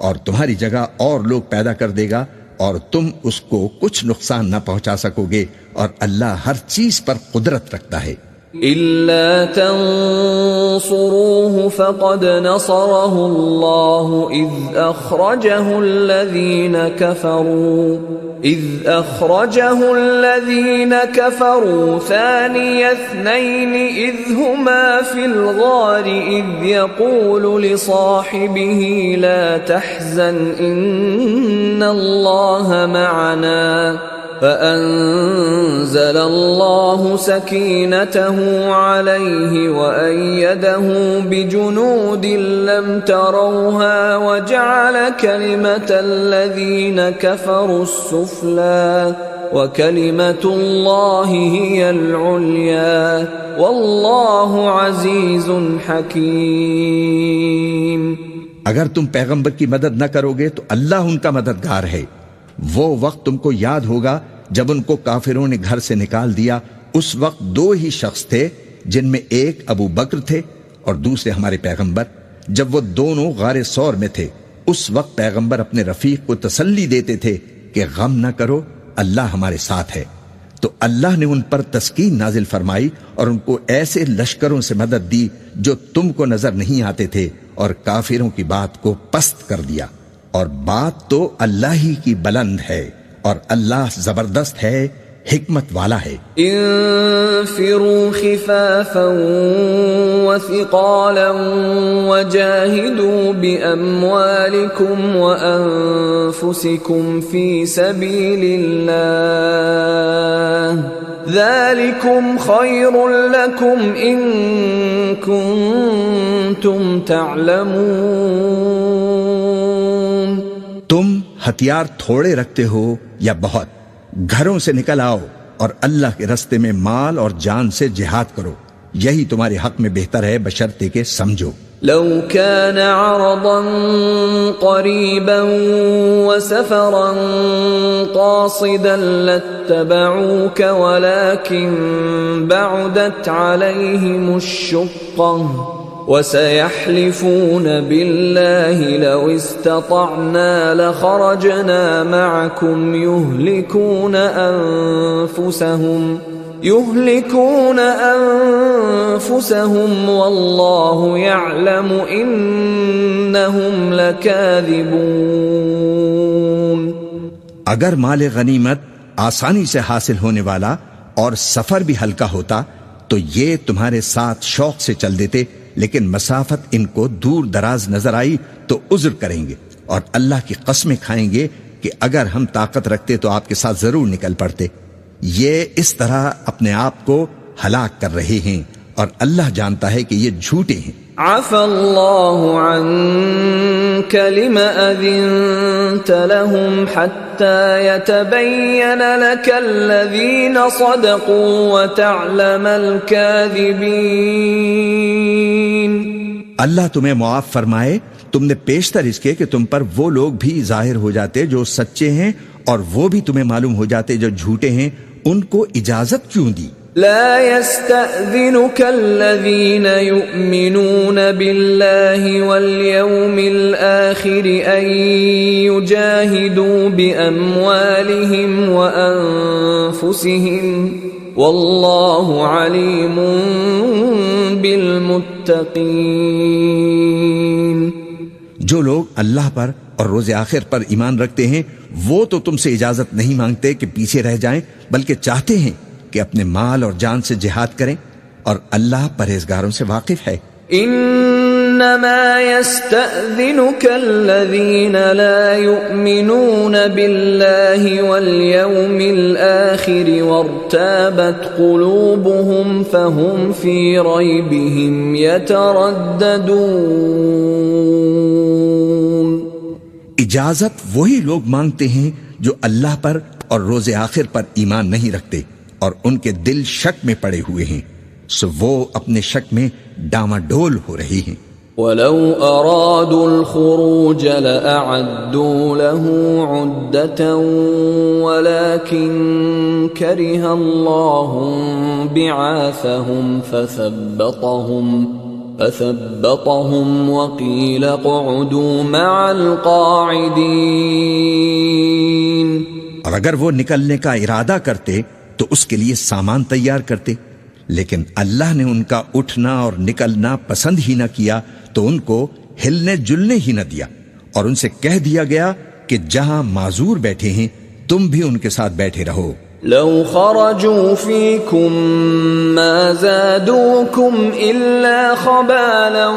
اور تمہاری جگہ اور لوگ پیدا کر دے گا، اور تم اس کو کچھ نقصان نہ پہنچا سکو گے، اور اللہ ہر چیز پر قدرت رکھتا ہے۔ إِلَّا تَنصُرُوهُ فَقَدْ نَصَرَهُ اللَّهُ إِذْ أَخْرَجَهُ الَّذِينَ كَفَرُوا ثَانِيَ اثْنَيْنِ إِذْ هُمَا فِي الْغَارِ إِذْ يَقُولُ لِصَاحِبِهِ لَا تَحْزَنْ إِنَّ اللَّهَ مَعَنَا فأنزل الله سكينته عليه وأيده بجنود لم تروها وجعل كلمة الذين كفروا السفلى وَكَلِمَةُ اللَّهِ هِيَ الْعُلْيَا وَاللَّهُ عَزِيزٌ حَكِيمٌ۔ اگر تم پیغمبر کی مدد نہ کرو گے تو اللہ ان کا مددگار ہے۔ وہ وقت تم کو یاد ہوگا جب ان کو کافروں نے گھر سے نکال دیا، اس وقت دو ہی شخص تھے، جن میں ایک ابو بکر تھے اور دوسرے ہمارے پیغمبر۔ جب وہ دونوں غار ثور میں تھے، اس وقت پیغمبر اپنے رفیق کو تسلی دیتے تھے کہ غم نہ کرو، اللہ ہمارے ساتھ ہے۔ تو اللہ نے ان پر تسکین نازل فرمائی اور ان کو ایسے لشکروں سے مدد دی جو تم کو نظر نہیں آتے تھے، اور کافروں کی بات کو پست کر دیا۔ اور بات تو اللہ ہی کی بلند ہے، اور اللہ زبردست ہے، حکمت والا ہے۔ انفروا خفافا وثقالا وجاهدوا بأموالكم وأنفسكم في سبيل الله ذلكم خير لكم إن كنتم تعلمون۔ تم ہتھیار تھوڑے رکھتے ہو یا بہت، گھروں سے نکل آؤ اور اللہ کے رستے میں مال اور جان سے جہاد کرو، یہی تمہارے حق میں بہتر ہے، بشرطے کہ سمجھو۔ لو كان عرضا قريبا وسفرا قاصدا لاتبعوك ولكن بعدت عليهم الشقة وسيحلفون بالله لو استطعنا لخرجنا معكم يهلكون أنفسهم والله يعلم إنهم لكاذبون۔ اگر مال غنیمت آسانی سے حاصل ہونے والا اور سفر بھی ہلکا ہوتا تو یہ تمہارے ساتھ شوق سے چل دیتے، لیکن مسافت ان کو دور دراز نظر آئی تو عذر کریں گے، اور اللہ کی قسمیں کھائیں گے کہ اگر ہم طاقت رکھتے تو آپ کے ساتھ ضرور نکل پڑتے۔ یہ اس طرح اپنے آپ کو ہلاک کر رہے ہیں، اور اللہ جانتا ہے کہ یہ جھوٹے ہیں۔ عفى الله عنك لم أذنت لهم حتى يتبين لك الذين صدقوا وتعلم الكاذبين۔ اللہ تمہیں معاف فرمائے، تم نے پیشتر اس کے کہ تم پر وہ لوگ بھی ظاہر ہو جاتے جو سچے ہیں، اور وہ بھی تمہیں معلوم ہو جاتے جو جھوٹے ہیں، ان کو اجازت کیوں دی؟ لا يستأذنك الذين يؤمنون بالله واليوم الآخر أن يجاهدوا بأموالهم وأنفسهم والله عليم بالمتقين۔ جو لوگ اللہ پر اور روز آخر پر ایمان رکھتے ہیں وہ تو تم سے اجازت نہیں مانگتے کہ پیچھے رہ جائیں، بلکہ چاہتے ہیں کہ اپنے مال اور جان سے جہاد کریں، اور اللہ پرہیزگاروں سے واقف ہے۔ انما يستأذنك الذين لا يؤمنون بالله واليوم الآخر وارتابت قلوبهم فهم في ريبهم يترددون۔ اجازت وہی لوگ مانگتے ہیں جو اللہ پر اور روز آخر پر ایمان نہیں رکھتے اور ان کے دل شک میں پڑے ہوئے ہیں، سو وہ اپنے شک میں ڈاماڈول ہو رہے ہیں۔ وَلَوْ أَرَادُوا الْخُرُوجَ لَأَعَدُّوا لَهُ عُدَّةً وَلَكِنْ كَرِهَ اللَّهُ بِعَاثَهُمْ فَثَبَّطَهُمْ وَقِيلَ اقْعُدُوا مَعَ الْقَاعِدِينَ۔ اور اگر وہ نکلنے کا ارادہ کرتے تو اس کے لیے سامان تیار کرتے، لیکن اللہ نے ان کا اٹھنا اور نکلنا پسند ہی نہ کیا تو ان کو ہلنے جلنے ہی نہ دیا، اور ان سے کہہ دیا گیا کہ جہاں معذور بیٹھے ہیں تم بھی ان کے ساتھ بیٹھے رہو۔ لو خرجوا فيكم ما زادوكم إلا خبالا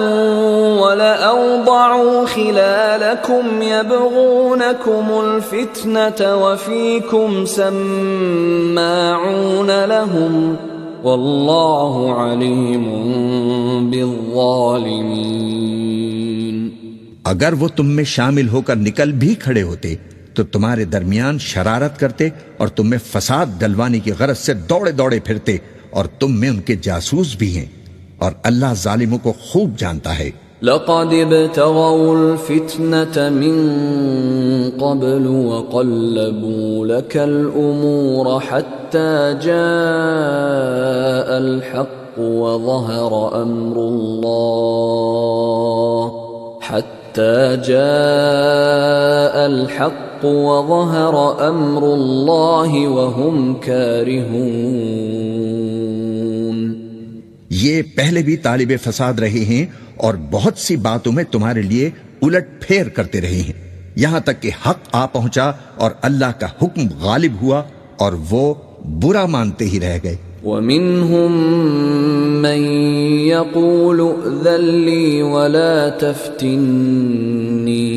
ولأوضعوا خلالكم يبغونكم الفتنة وفيكم سماعون لهم والله عليم بالظالمين۔ اگر وہ تم میں شامل ہو کر نکل بھی کھڑے ہوتے تو تمہارے درمیان شرارت کرتے اور تم میں فساد ڈلوانے کی غرض سے دوڑے دوڑے پھرتے، اور تم میں ان کے جاسوس بھی ہیں، اور اللہ ظالموں کو خوب جانتا ہے۔ لقد ابتغوا الفتنة من قبل وقلبوا لك الأمور حتى جاء الحق وظهر أمر الله وهم كارهون۔ یہ پہلے بھی طالب فساد رہے ہیں اور بہت سی باتوں میں تمہارے لیے الٹ پھیر کرتے رہے ہیں، یہاں تک کہ حق آ پہنچا اور اللہ کا حکم غالب ہوا اور وہ برا مانتے ہی رہ گئے۔ وَمِنْهُمْ مَنْ يَقُولُ ائْذَنْ لِي وَلَا تَفْتِنِّي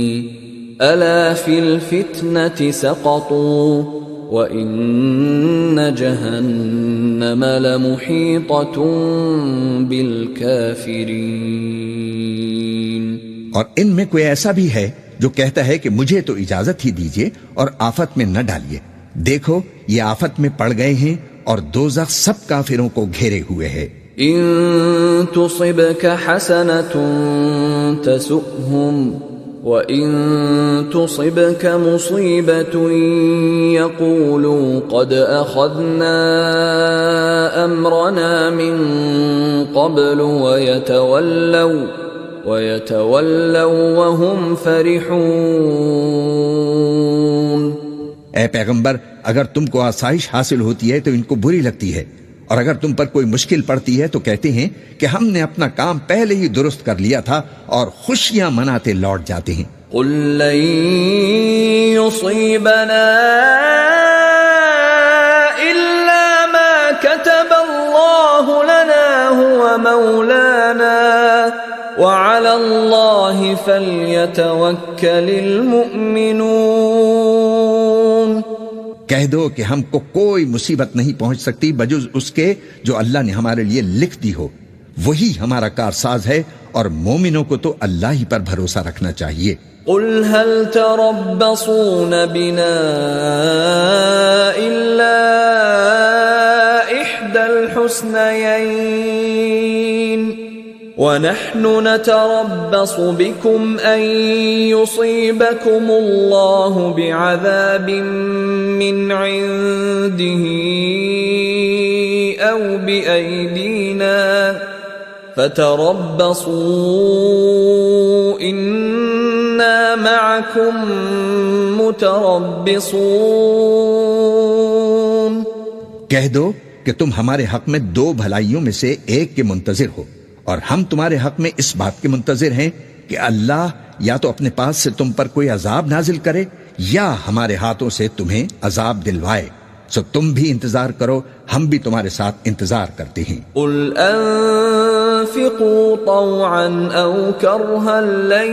أَلَا فِي الْفِتْنَةِ سَقَطُوا وَإِنَّ جَهَنَّمَ لَمُحِيطَةٌ بِالْكَافِرِينَ۔ اور ان میں کوئی ایسا بھی ہے جو کہتا ہے کہ مجھے تو اجازت ہی دیجئے اور آفت میں نہ ڈالیے، دیکھو یہ آفت میں پڑ گئے ہیں اور دوزخ سب کافروں کو گھیرے ہوئے ہے۔ إن تصبك حسنة تسؤهم وإن تصبك مصيبة يقولوا قد أخذنا أمرنا من قبل ويتولوا وهم فرحون۔ اے پیغمبر، اگر تم کو آسائش حاصل ہوتی ہے تو ان کو بری لگتی ہے، اور اگر تم پر کوئی مشکل پڑتی ہے تو کہتے ہیں کہ ہم نے اپنا کام پہلے ہی درست کر لیا تھا، اور خوشیاں مناتے لوٹ جاتے ہیں۔ قل لن يصيبنا إلا ما كتب الله لنا هو مولانا وعلى الله فليتوكل المؤمنون۔ کہہ دو کہ ہم کو کوئی مصیبت نہیں پہنچ سکتی بجز اس کے جو اللہ نے ہمارے لیے لکھ دی ہو، وہی ہمارا کارساز ہے، اور مومنوں کو تو اللہ ہی پر بھروسہ رکھنا چاہیے۔ قل هل تربصون بنا إلا إحدى الحسنيين ونحن نتربص بكم أن يصيبكم الله بعذاب من عنده أو بأيدينا فتربصوا إنا معكم متربصون۔ کہہ دو کہ تم ہمارے حق میں دو بھلائیوں میں سے ایک کے منتظر ہو، اور ہم تمہارے حق میں اس بات کے منتظر ہیں کہ اللہ یا تو اپنے پاس سے تم پر کوئی عذاب نازل کرے یا ہمارے ہاتھوں سے تمہیں عذاب دلوائے، سو تم بھی انتظار کرو، ہم بھی تمہارے ساتھ انتظار کرتے ہیں۔ قل انفقوا طوعا او کرها لن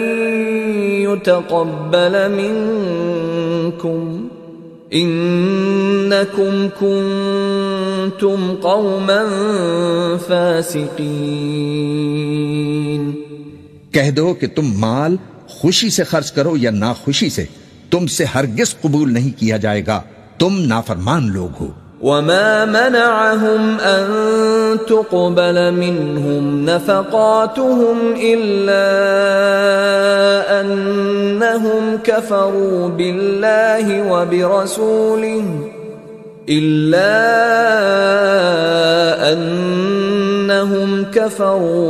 يتقبل منكم انکم کنتم قوما فاسقین۔ کہہ دو کہ تم مال خوشی سے خرچ کرو یا ناخوشی سے، تم سے ہرگز قبول نہیں کیا جائے گا، تم نافرمان لوگ ہو۔ وما منعهم أن تقبل منهم نفقاتهم إلا أنهم كفروا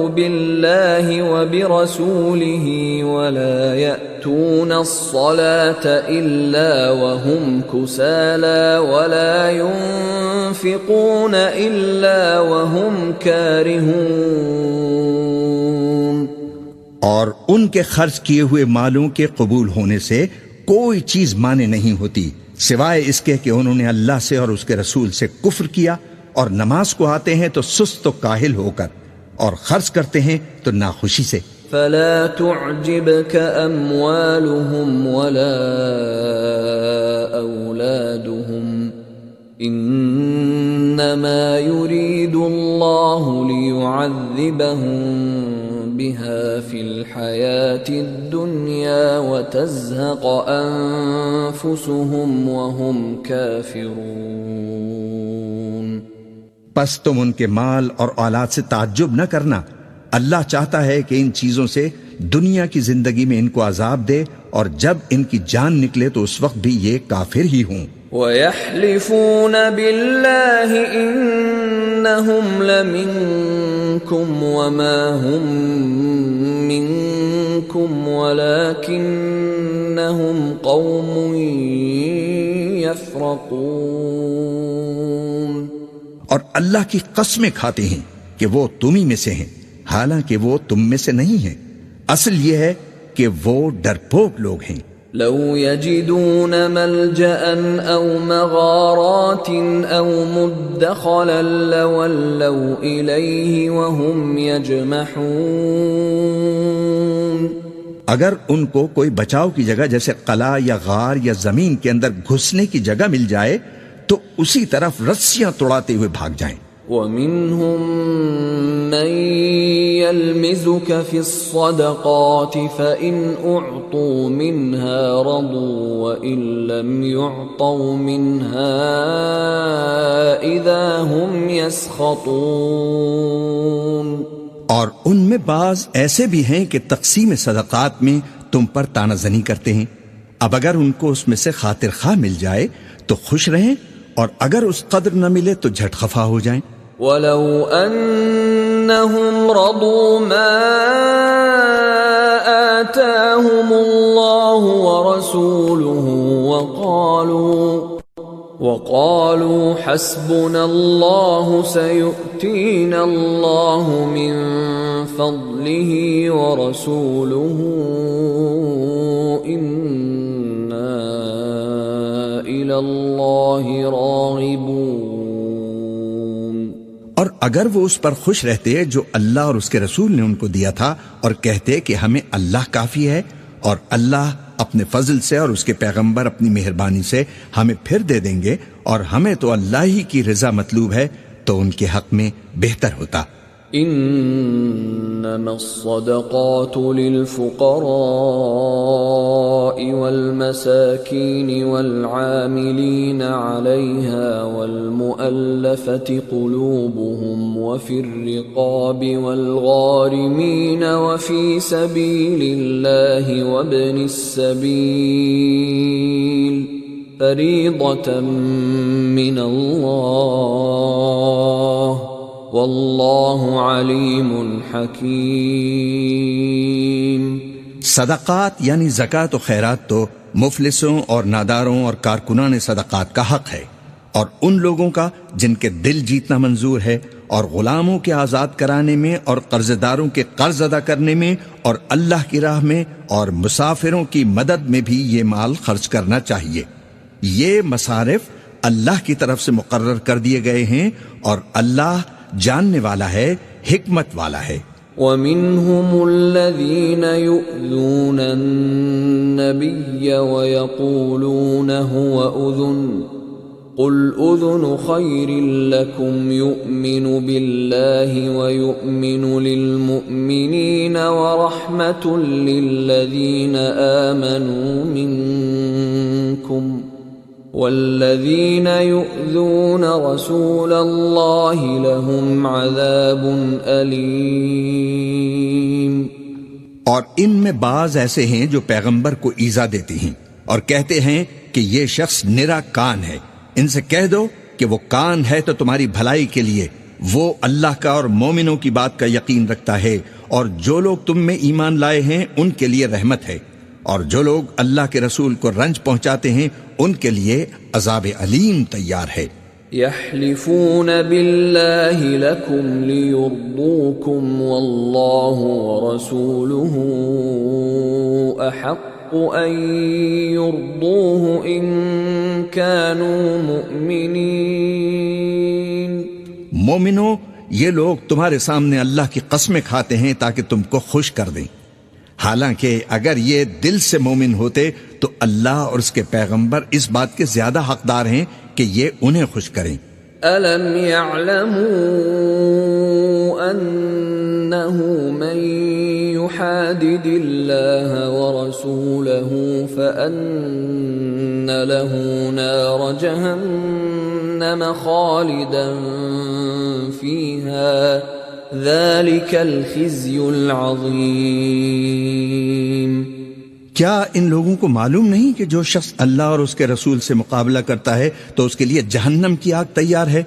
بالله وبرسوله ولا يأتون الصلاة إلا وهم كسالى ولا ينفقون إلا وهم كارهون۔ اور ان کے خرچ کیے ہوئے مالوں کے قبول ہونے سے کوئی چیز مانے نہیں ہوتی سوائے اس کے کہ انہوں نے اللہ سے اور اس کے رسول سے کفر کیا، اور نماز کو آتے ہیں تو سست و کاہل ہو کر، اور خرچ کرتے ہیں تو ناخوشی سے۔ فلا تعجبك أموالهم ولا أولادهم إنما يريد الله ليعذبهم بها في الحياة الدنيا وتزهق أنفسهم وهم كافرون. پس تم ان کے مال اور اولاد سے تعجب نہ کرنا، اللہ چاہتا ہے کہ ان چیزوں سے دنیا کی زندگی میں ان کو عذاب دے، اور جب ان کی جان نکلے تو اس وقت بھی یہ کافر ہی ہوں۔ وَيَحْلِفُونَ بِاللَّهِ إِنَّهُمْ لَمِنكُمْ وَمَا هُمْ مِنكُمْ وَلَكِنَّهُمْ قَوْمٌ يَفْرَقُونَ۔ اور اللہ کی قسمیں کھاتے ہیں کہ وہ تمہیں میں سے ہیں، حالانکہ وہ تم میں سے نہیں ہیں، اصل یہ ہے کہ وہ ڈرپوک لوگ ہیں۔ لو يجدون ملجأ أو مغارات أو مدخلا لولوا إليه وهم يجمحون۔ اگر ان کو کوئی بچاؤ کی جگہ جیسے قلعہ یا غار یا زمین کے اندر گھسنے کی جگہ مل جائے تو اسی طرف رسیاں توڑاتے ہوئے بھاگ جائیں۔ وَمِنْهُمْ مَنْ يَلْمِزُكَ فِي الصَّدَقَاتِ فَإِنْ أُعْطُوا مِنْهَا رَضُوا وَإِنْ لَمْ يُعْطَوْا مِنْهَا إِذَا هُمْ يَسْخَطُونَ۔ اور ان میں بعض ایسے بھی ہیں کہ تقسیم صدقات میں تم پر تانا زنی کرتے ہیں، اب اگر ان کو اس میں سے خاطر خواہ مل جائے تو خوش رہیں، اور اگر اس قدر نہ ملے تو جھٹ خفا ہو جائیں۔ وَلَوْ أَنَّهُمْ رَضُوا مَا آتَاهُمُ اللَّهُ وَرَسُولُهُ وَقَالُوا حَسْبُنَا اللَّهُ سَيُؤْتِينَا اللَّهُ مِنْ فَضْلِهِ وَرَسُولُهُ إِنَّا إِلَى اللَّهِ راغبون۔ اور اگر وہ اس پر خوش رہتے جو اللہ اور اس کے رسول نے ان کو دیا تھا، اور کہتے کہ ہمیں اللہ کافی ہے، اور اللہ اپنے فضل سے اور اس کے پیغمبر اپنی مہربانی سے ہمیں پھر دے دیں گے، اور ہمیں تو اللہ ہی کی رضا مطلوب ہے، تو ان کے حق میں بہتر ہوتا۔ انما الصدقات للفقراء والمساكين والعاملين عليها والمؤلفة قلوبهم وفي الرقاب والغارمين وفي سبيل الله وابن السبيل فريضة من الله واللہ علیم حکیم۔ صدقات یعنی زکوٰۃ و خیرات تو مفلسوں اور ناداروں اور کارکنان صدقات کا حق ہے، اور ان لوگوں کا جن کے دل جیتنا منظور ہے، اور غلاموں کے آزاد کرانے میں، اور قرض داروں کے قرض ادا کرنے میں، اور اللہ کی راہ میں، اور مسافروں کی مدد میں بھی یہ مال خرچ کرنا چاہیے۔ یہ مصارف اللہ کی طرف سے مقرر کر دیے گئے ہیں، اور اللہ جاننے والا ہے، حکمت والا ہے۔ وَمِنْهُمُ الَّذِينَ يُؤْذُونَ النَّبِيَّ وَيَقُولُونَ هُوَ أُذُنٌ قُلْ أُذُنُ خَيْرٍ لَكُمْ يُؤْمِنُ بِاللَّهِ وَيُؤْمِنُ لِلْمُؤْمِنِينَ وَرَحْمَةٌ لِلَّذِينَ آمَنُوا مِنْكُمْ والذین یؤذون رسول اللہ لهم عذاب علیم۔ اور ان میں بعض ایسے ہیں جو پیغمبر کو ایذا دیتے ہیں اور کہتے ہیں کہ یہ شخص نرا کان ہے۔ ان سے کہہ دو کہ وہ کان ہے تو تمہاری بھلائی کے لیے، وہ اللہ کا اور مومنوں کی بات کا یقین رکھتا ہے، اور جو لوگ تم میں ایمان لائے ہیں ان کے لیے رحمت ہے، اور جو لوگ اللہ کے رسول کو رنج پہنچاتے ہیں ان کے لیے عذاب علیم تیار ہے۔ یحلفون باللہ لکم لیرضوکم واللہ ورسولہ احق ان یرضوہ ان کانوا مؤمنین۔ مومنو، یہ لوگ تمہارے سامنے اللہ کی قسمیں کھاتے ہیں تاکہ تم کو خوش کر دیں، حالانکہ اگر یہ دل سے مومن ہوتے تو اللہ اور اس کے پیغمبر اس بات کے زیادہ حقدار ہیں کہ یہ انہیں خوش کریں۔ أَلَمْ يَعْلَمُوا أَنَّهُ مَن يُحَادِدِ اللَّهَ وَرَسُولَهُ فَأَنَّ لَهُ نَارَ جَهَنَّمَ خَالِدًا فِيهَا ذَلِكَ الْخِزْيُ الْعَظِيمُ۔ کیا ان لوگوں کو معلوم نہیں کہ جو شخص اللہ اور اس کے رسول سے مقابلہ کرتا ہے تو اس کے لیے جہنم کی آگ تیار ہے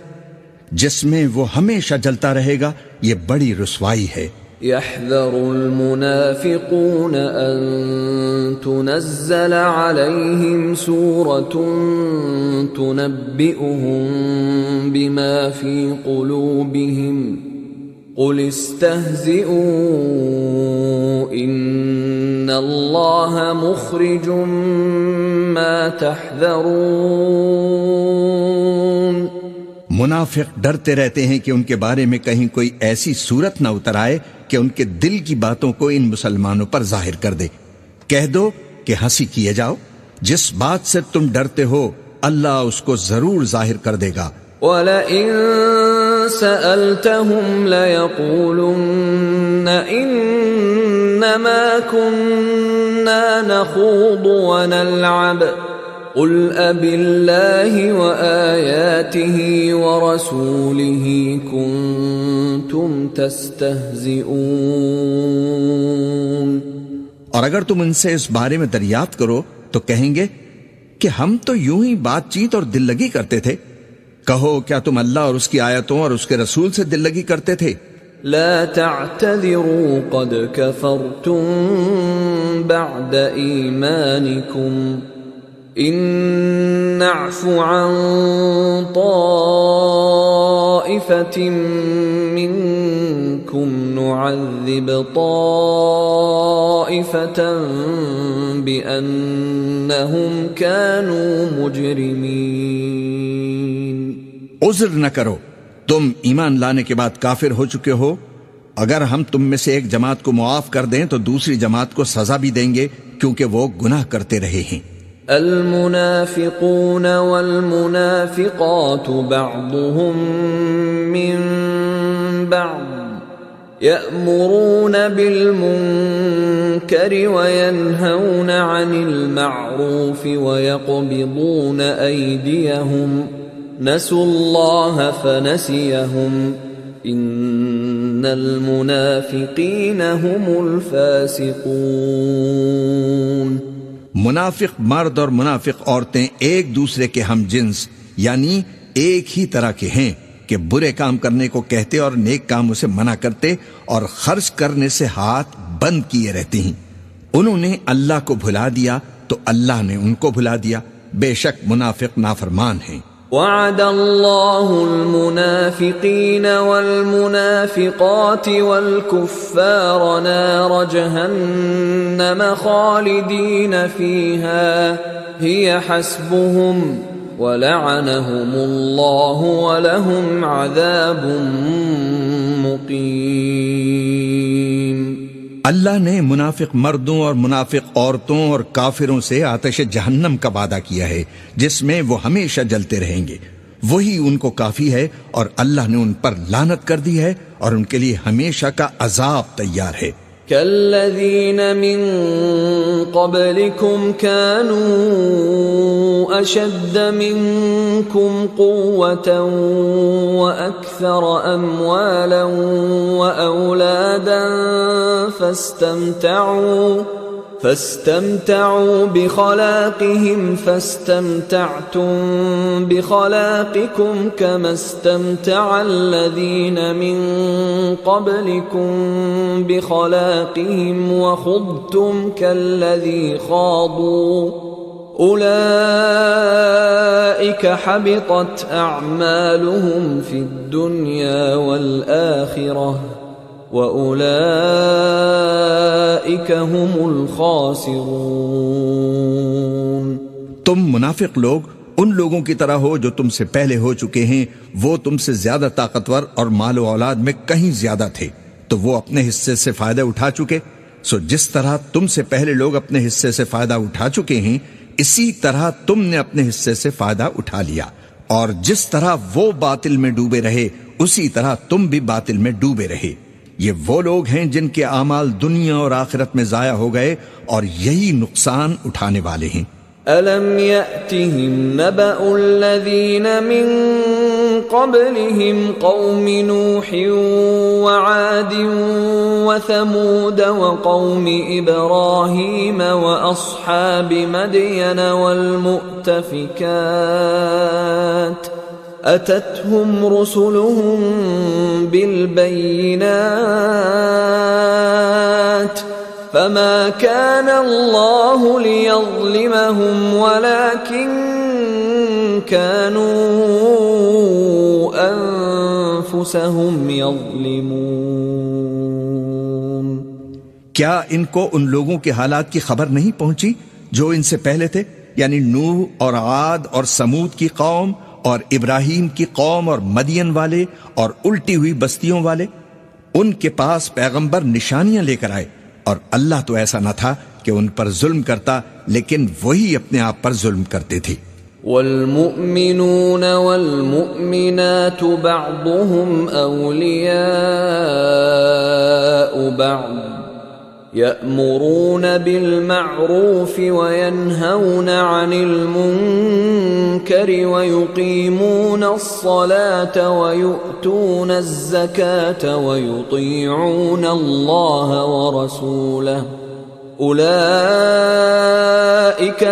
جس میں وہ ہمیشہ جلتا رہے گا؟ یہ بڑی رسوائی ہے۔ يحذر المنافقون أن تنزل عليهم سورة تنبئهم بما في قلوبهم قل استهزئوا إن الله مخرج ما تحذرون۔ منافق ڈرتے رہتے ہیں کہ ان کے بارے میں کہیں کوئی ایسی صورت نہ اتر آئے کہ ان کے دل کی باتوں کو ان مسلمانوں پر ظاہر کر دے۔ کہہ دو کہ ہنسی کیے جاؤ، جس بات سے تم ڈرتے ہو اللہ اس کو ضرور ظاہر کر دے گا۔ وَلَئِن سَأَلْتَهُمْ لَيَقُولُنَّ إِنَّمَا كُنَّا نَخُوضُ وَنَلْعَبُ قُلْ أَبِاللَّهِ وَآيَاتِهِ وَرَسُولِهِ كُنتُمْ تَسْتَهْزِئُونَ۔ اور اگر تم ان سے اس بارے میں دریافت کرو تو کہیں گے کہ ہم تو یوں ہی بات چیت اور دل لگی کرتے تھے۔ کہو کیا تم اللہ اور اس کی آیتوں اور اس کے رسول سے دل لگی کرتے تھے؟ لا تعتذروا قد كفرتم بعد ایمانکم ان نعف عن طائفة منكم نعذب طائفة بأنهم كانوا مجرمين۔ عذر نہ کرو، تم ایمان لانے کے بعد کافر ہو چکے ہو۔ اگر ہم تم میں سے ایک جماعت کو معاف کر دیں تو دوسری جماعت کو سزا بھی دیں گے کیونکہ وہ گناہ کرتے رہے ہیں۔ المنافقون والمنافقات بعضهم من بعض يأمرون بالمنكر وينهون عن المعروف ويقبضون أيديهم نسوا الله فنسيهم إن المنافقين هم الفاسقون۔ منافق مرد اور منافق عورتیں ایک دوسرے کے ہم جنس یعنی ایک ہی طرح کے ہیں کہ برے کام کرنے کو کہتے اور نیک کاموں سے منع کرتے اور خرچ کرنے سے ہاتھ بند کیے رہتے ہیں۔ انہوں نے اللہ کو بھلا دیا تو اللہ نے ان کو بھلا دیا، بے شک منافق نافرمان ہیں۔ وعد الله المنافقين والمنافقات والكفار نار جهنم خالدين فيها هي حسبهم ولعنهم الله ولهم عذاب مقيم۔ اللہ نے منافق مردوں اور منافق عورتوں اور کافروں سے آتش جہنم کا وعدہ کیا ہے جس میں وہ ہمیشہ جلتے رہیں گے، وہی ان کو کافی ہے، اور اللہ نے ان پر لعنت کر دی ہے اور ان کے لیے ہمیشہ کا عذاب تیار ہے۔ كالذين من قبلكم كانوا أشد منكم قوة وأكثر أموالا وأولادا فاستمتعوا بخلاقهم فاستمتعتم بخلاقكم كما استمتع الذين من قبلكم بخلاقهم وخضتم كالذي خاضوا أولئك حبطت أعمالهم في الدنيا والآخرة وَأُولَئِكَ هُمُ الْخَاسِرُونَ۔ تم منافق لوگ ان لوگوں کی طرح ہو جو تم سے پہلے ہو چکے ہیں، وہ تم سے زیادہ طاقتور اور مال و اولاد میں کہیں زیادہ تھے تو وہ اپنے حصے سے فائدہ اٹھا چکے، سو جس طرح تم سے پہلے لوگ اپنے حصے سے فائدہ اٹھا چکے ہیں اسی طرح تم نے اپنے حصے سے فائدہ اٹھا لیا، اور جس طرح وہ باطل میں ڈوبے رہے اسی طرح تم بھی باطل میں ڈوبے رہے۔ یہ وہ لوگ ہیں جن کے اعمال دنیا اور آخرت میں ضائع ہو گئے اور یہی نقصان اٹھانے والے ہیں۔ أَلَمْ يَأْتِهِمْ نَبَأُ الَّذِينَ مِن قَبْلِهِمْ قَوْمِ نُوحٍ وَعَادٍ وَثَمُودَ وَقَوْمِ إِبْرَاهِيمَ وَأَصْحَابِ مَدْيَنَ وَالْمُؤْتَفِكَاتِ أَتَتْهُمْ رُسُلُهُم بِالْبَيِّنَاتِ فما كان الله ليظلمهم ولكن كانوا أنفسهم يظلمون۔ کیا ان کو ان لوگوں کے حالات کی خبر نہیں پہنچی جو ان سے پہلے تھے، یعنی نوح اور عاد اور سمود کی قوم اور ابراہیم کی قوم اور مدین والے اور الٹی ہوئی بستیوں والے؟ ان کے پاس پیغمبر نشانیاں لے کر آئے، اور اللہ تو ایسا نہ تھا کہ ان پر ظلم کرتا، لیکن وہی اپنے آپ پر ظلم کرتے تھے۔ والمؤمنون والمؤمنات بعضهم أولياء بعض يأمرون بالمعروف وينهون عن المنكر ويقيمون الصلاة ويؤتون الزكاة ويطيعون الله ورسوله أولئك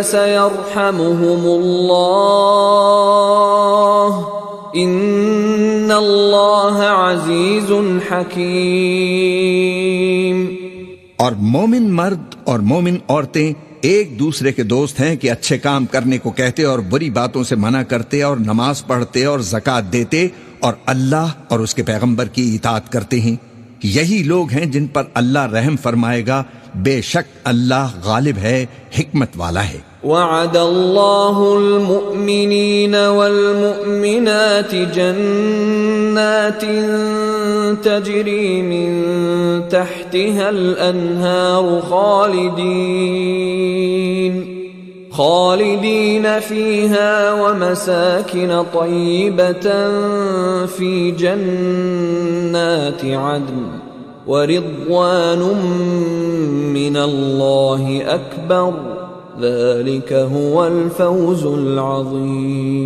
سيرحمهم الله إن الله عزيز حكيم۔ اور مومن مرد اور مومن عورتیں ایک دوسرے کے دوست ہیں کہ اچھے کام کرنے کو کہتے اور بری باتوں سے منع کرتے اور نماز پڑھتے اور زکوٰۃ دیتے اور اللہ اور اس کے پیغمبر کی اطاعت کرتے ہیں۔ یہی لوگ ہیں جن پر اللہ رحم فرمائے گا، بے شک اللہ غالب ہے، حکمت والا ہے۔ وعد الله المؤمنين والمؤمنات جنات تجري من تحتها الأنهار خالدين فيها ومساكن طيبة في جنات عدن ورضوان من الله أكبر ذلك هو الفوز العظیم۔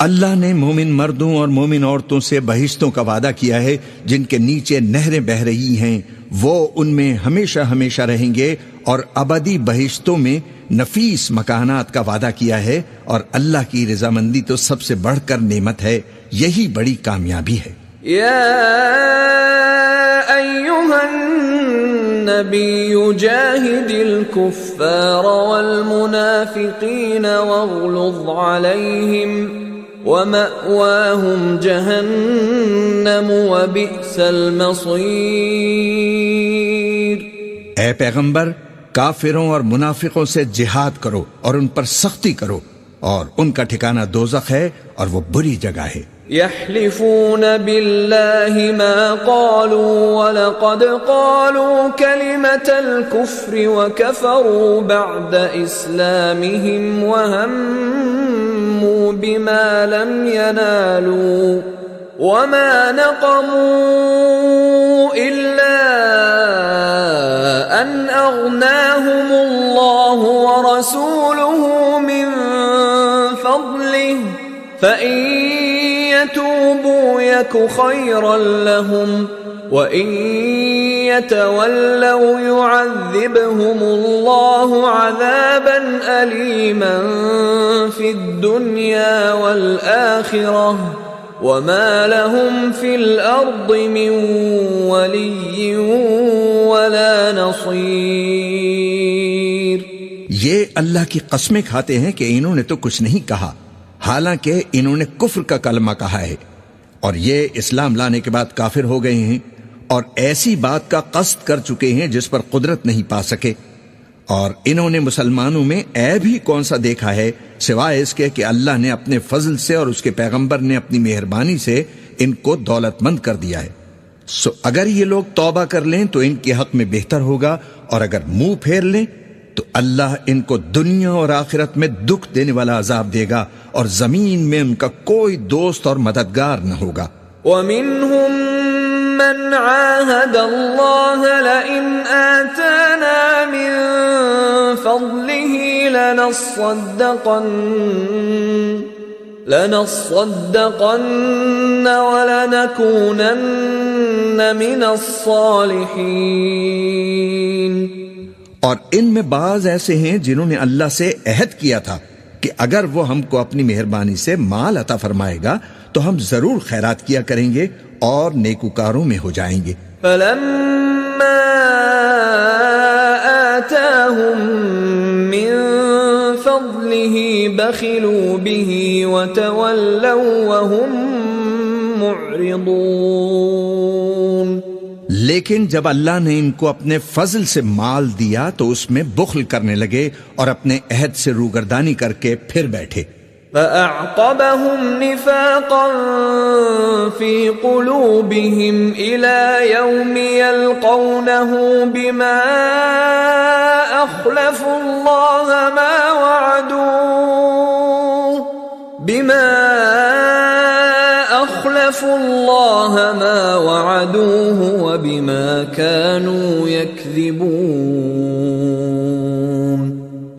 اللہ نے مومن مردوں اور مومن عورتوں سے بہشتوں کا وعدہ کیا ہے جن کے نیچے نہریں بہہ رہی ہیں، وہ ان میں ہمیشہ ہمیشہ رہیں گے، اور ابدی بہشتوں میں نفیس مکانات کا وعدہ کیا ہے، اور اللہ کی رضامندی تو سب سے بڑھ کر نعمت ہے، یہی بڑی کامیابی ہے۔ یا ایھا النبی جاہد الکفار والمنافقین واغلظ علیہم ومأواہم جہنم وبئس المصیر۔ اے پیغمبر، کافروں اور منافقوں سے جہاد کرو اور ان پر سختی کرو، اور ان کا ٹھکانہ دوزخ ہے اور وہ بری جگہ ہے۔ يحلفون بالله ما قالوا ولقد قالوا كلمة الكفر وكفروا بعد إسلامهم وهموا بما لم ينالوا وما نقموا إلا أن أغناهم الله ورسوله من فضله فإن يتوبوا يك خيرا لهم وإن يتولوا يعذبهم الله عذابا أليما في الدنيا والآخرة وما لهم في الأرض من ولي ولا نصير۔ یہ اللہ کی قسمیں کھاتے ہیں کہ انہوں نے تو کچھ نہیں کہا، حالانکہ انہوں نے کفر کا کلمہ کہا ہے، اور یہ اسلام لانے کے بعد کافر ہو گئے ہیں اور ایسی بات کا قصد کر چکے ہیں جس پر قدرت نہیں پا سکے، اور انہوں نے مسلمانوں میں عیب ہی کون سا دیکھا ہے سوائے اس کے کہ اللہ نے اپنے فضل سے اور اس کے پیغمبر نے اپنی مہربانی سے ان کو دولت مند کر دیا ہے۔ سو اگر یہ لوگ توبہ کر لیں تو ان کے حق میں بہتر ہوگا، اور اگر منہ پھیر لیں تو اللہ ان کو دنیا اور آخرت میں دکھ دینے والا عذاب دے گا اور زمین میں ان کا کوئی دوست اور مددگار نہ ہوگا۔ وَمِنْهُمْ مَنْ عَاهَدَ اللَّهَ لَئِنْ آتَانَا مِنْ فَضْلِهِ لَنَصَّدَّقَنَّ وَلَنَكُونَنَّ مِنَ الصَّالِحِينَ۔ اور ان میں بعض ایسے ہیں جنہوں نے اللہ سے عہد کیا تھا کہ اگر وہ ہم کو اپنی مہربانی سے مال عطا فرمائے گا تو ہم ضرور خیرات کیا کریں گے اور نیکوکاروں میں ہو جائیں گے۔ فَلَمَّا آتَاهُم مِّن فَضْلِهِ بَخِلُوا بِهِ وَتَوَلَّوْا وَهُم مُّعْرِضُونَ۔ لیکن جب اللہ نے ان کو اپنے فضل سے مال دیا تو اس میں بخل کرنے لگے اور اپنے عہد سے روگردانی کر کے پھر بیٹھے۔ فَأَعْقَبَهُمْ نِفَاقًا فِي قُلُوبِهِمْ إِلَى يَوْمِ يَلْقَوْنَهُ بِمَا أَخْلَفُوا اللَّهَ مَا وَعَدُوهُ وَبِمَا كَانُوا يَكْذِبُونَ۔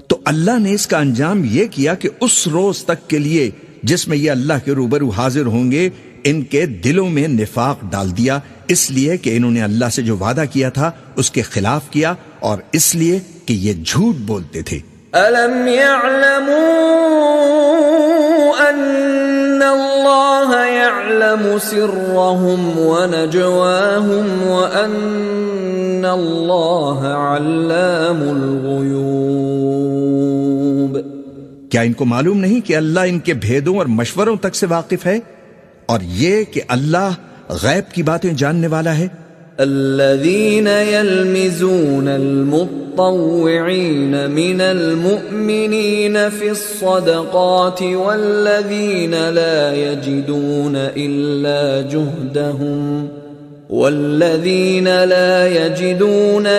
تو اللہ نے اس کا انجام یہ کیا کہ اس روز تک کے لیے جس میں یہ اللہ کے روبرو حاضر ہوں گے ان کے دلوں میں نفاق ڈال دیا، اس لیے کہ انہوں نے اللہ سے جو وعدہ کیا تھا اس کے خلاف کیا اور اس لیے کہ یہ جھوٹ بولتے تھے۔ أَلَمْ يَعْلَمُوا أَنَّ اللَّهَ يَعْلَمُ سِرَّهُمْ وَنَجْوَاهُمْ وَأَنَّ اللَّهَ عَلَّامُ الْغُيُوبِ۔ کیا ان کو معلوم نہیں کہ اللہ ان کے بھیدوں اور مشوروں تک سے واقف ہے اور یہ کہ اللہ غیب کی باتیں جاننے والا ہے؟ الذين يلمزون المطوعين من المؤمنين في الصدقات والذين لا يجدون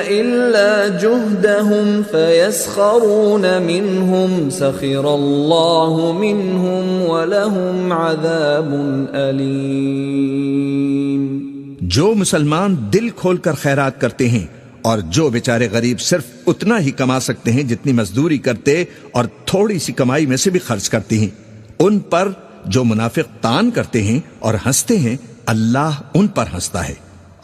إلا جهدهم فيسخرون منهم سخر الله منهم ولهم عذاب أليم۔ جو مسلمان دل کھول کر خیرات کرتے ہیں اور جو بیچارے غریب صرف اتنا ہی کما سکتے ہیں جتنی مزدوری کرتے اور تھوڑی سی کمائی میں سے بھی خرچ کرتے ہیں، ان پر جو منافق تان کرتے ہیں اور ہنستے ہیں، اللہ ان پر ہنستا ہے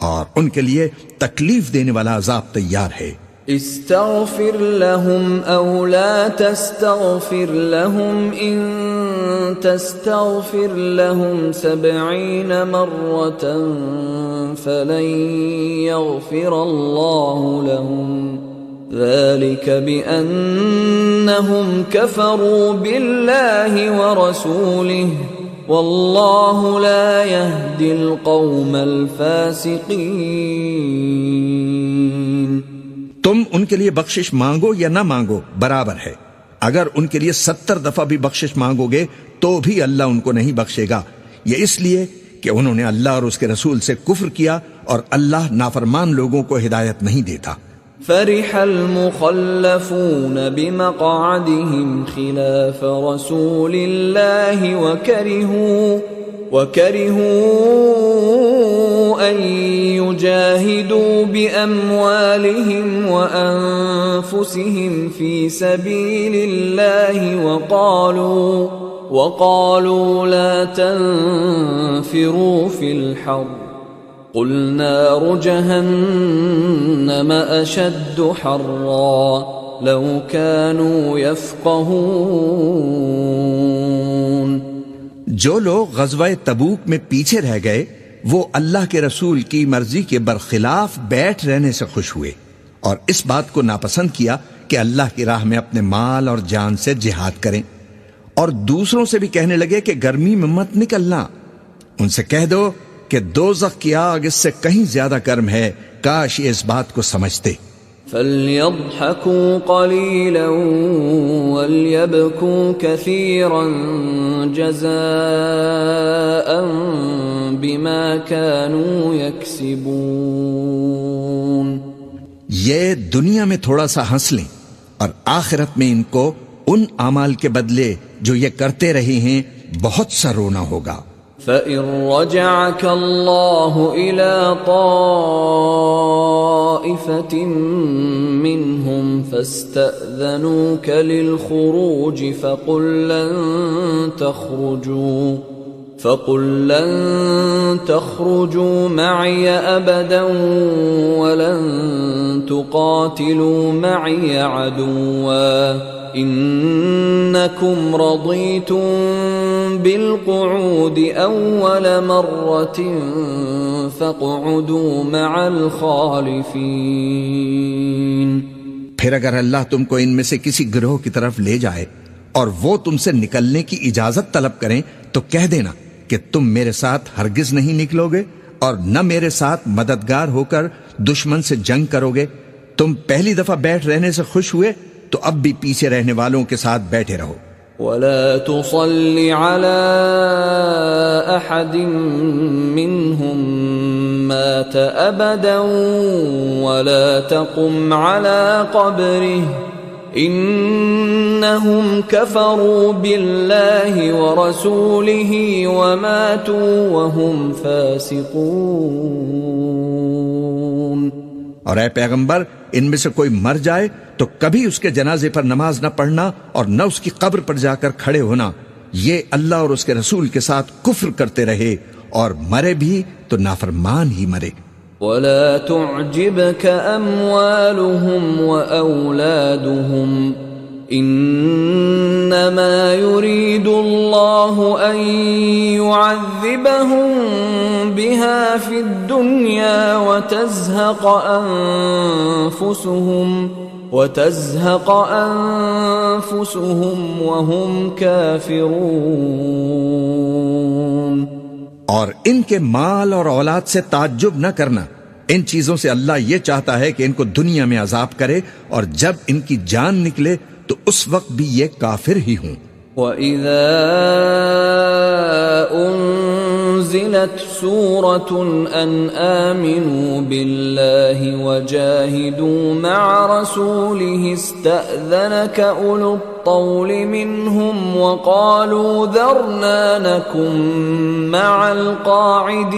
اور ان کے لیے تکلیف دینے والا عذاب تیار ہے۔ استغفر لهم او لا تستغفر لهم ان تستغفر لهم 70 مرة فلن يغفر الله لهم ذلك بأنهم كفروا بالله ورسوله والله لا يهدي القوم الفاسقين۔ تم ان کے لیے بخشش مانگو یا نہ مانگو برابر ہے، اگر ان کے لیے 70 دفعہ بھی بخشش مانگو گے تو بھی اللہ ان کو نہیں بخشے گا، یہ اس لیے کہ انہوں نے اللہ اور اس کے رسول سے کفر کیا اور اللہ نافرمان لوگوں کو ہدایت نہیں دیتا۔ فرح المخلفون بمقعدهم خلاف رسول الله وكرهوا أن يجاهدوا بأموالهم وأنفسهم في سبيل الله وقالوا لا تنفروا في الحر قل نار جهنم أشد حرا لو كانوا يفقهون۔ جو لوگ غزوہ تبوک میں پیچھے رہ گئے وہ اللہ کے رسول کی مرضی کے برخلاف بیٹھ رہنے سے خوش ہوئے اور اس بات کو ناپسند کیا کہ اللہ کی راہ میں اپنے مال اور جان سے جہاد کریں، اور دوسروں سے بھی کہنے لگے کہ گرمی میں مت نکلنا۔ ان سے کہہ دو کہ دوزخ کی آگ اس سے کہیں زیادہ گرم ہے، کاش یہ اس بات کو سمجھتے۔ فَلْيَضْحَكُوا قَلِيلًا وَلْيَبْكُوا كَثِيرًا جَزَاءً بِمَا كَانُوا يَكْسِبُونَ۔ یہ دنیا میں تھوڑا سا ہنس لیں اور آخرت میں ان کو ان اعمال کے بدلے جو یہ کرتے رہے ہیں بہت سا رونا ہوگا۔ فَإِن رَّجَعَكَ اللَّهُ إِلَىٰ طَائِفَةٍ مِّنْهُمْ فَاسْتَأْذَنُوكَ لِلْخُرُوجِ فَقُل لَّن تَخْرُجُوا مَعِيَ أَبَدًا وَلَن تُقَاتِلُوا مَعِيَ عَدُوًّا إِنَّكُمْ رَضِيتُم بِالْقُعُودِ أَوَّلَ مَرَّةٍ فَاقْعُدُوا مَعَ الْخَالِفِينَ۔ پھر اگر اللہ تم کو ان میں سے کسی گروہ کی طرف لے جائے اور وہ تم سے نکلنے کی اجازت طلب کریں تو کہہ دینا کہ تم میرے ساتھ ہرگز نہیں نکلو گے اور نہ میرے ساتھ مددگار ہو کر دشمن سے جنگ کرو گے۔ تم پہلی دفعہ بیٹھ رہنے سے خوش ہوئے تو اب بھی پیچھے رہنے والوں کے ساتھ بیٹھے رہو۔ وَلَا تُصَلِّ عَلَىٰ أَحَدٍ مِّنْهُم مَّاتَ أَبَدًا وَلَا تَقُمْ عَلَىٰ قَبْرِهِ إِنَّهُمْ كَفَرُوا بِاللَّهِ وَرَسُولِهِ وَمَاتُوا وَهُمْ فَاسِقُونَ۔ اور اے پیغمبر، ان میں سے کوئی مر جائے تو کبھی اس کے جنازے پر نماز نہ پڑھنا اور نہ اس کی قبر پر جا کر کھڑے ہونا، یہ اللہ اور اس کے رسول کے ساتھ کفر کرتے رہے اور مرے بھی تو نافرمان ہی مرے۔ وَلَا تُعْجِبْكَ أَمْوَالُهُمْ وَأَوْلَادُهُمْ إِنَّمَا يُرِيدُ اللَّهُ أَن يُعَذِّبَهُم بِهَا فِي الدُّنْيَا وَتَزْهَقَ أَنفُسُهُمْ وَهُمْ كَافِرُونَ۔ اور ان کے مال اور اولاد سے تعجب نہ کرنا، ان چیزوں سے اللہ یہ چاہتا ہے کہ ان کو دنیا میں عذاب کرے اور جب ان کی جان نکلے تو اس وقت بھی یہ کافر ہی ہوں۔ وَإِذَا أُنزِلَتْ سُورَةٌ أَنْ آمِنُوا بِاللَّهِ وَجَاهِدُوا مَعَ رَسُولِهِ اسْتَأْذَنَكَ أُولُو الطَّوْلِ مِنْهُمْ وَقَالُوا ذَرْنَا نَكُن مَّعَ الْقَاعِدِينَ۔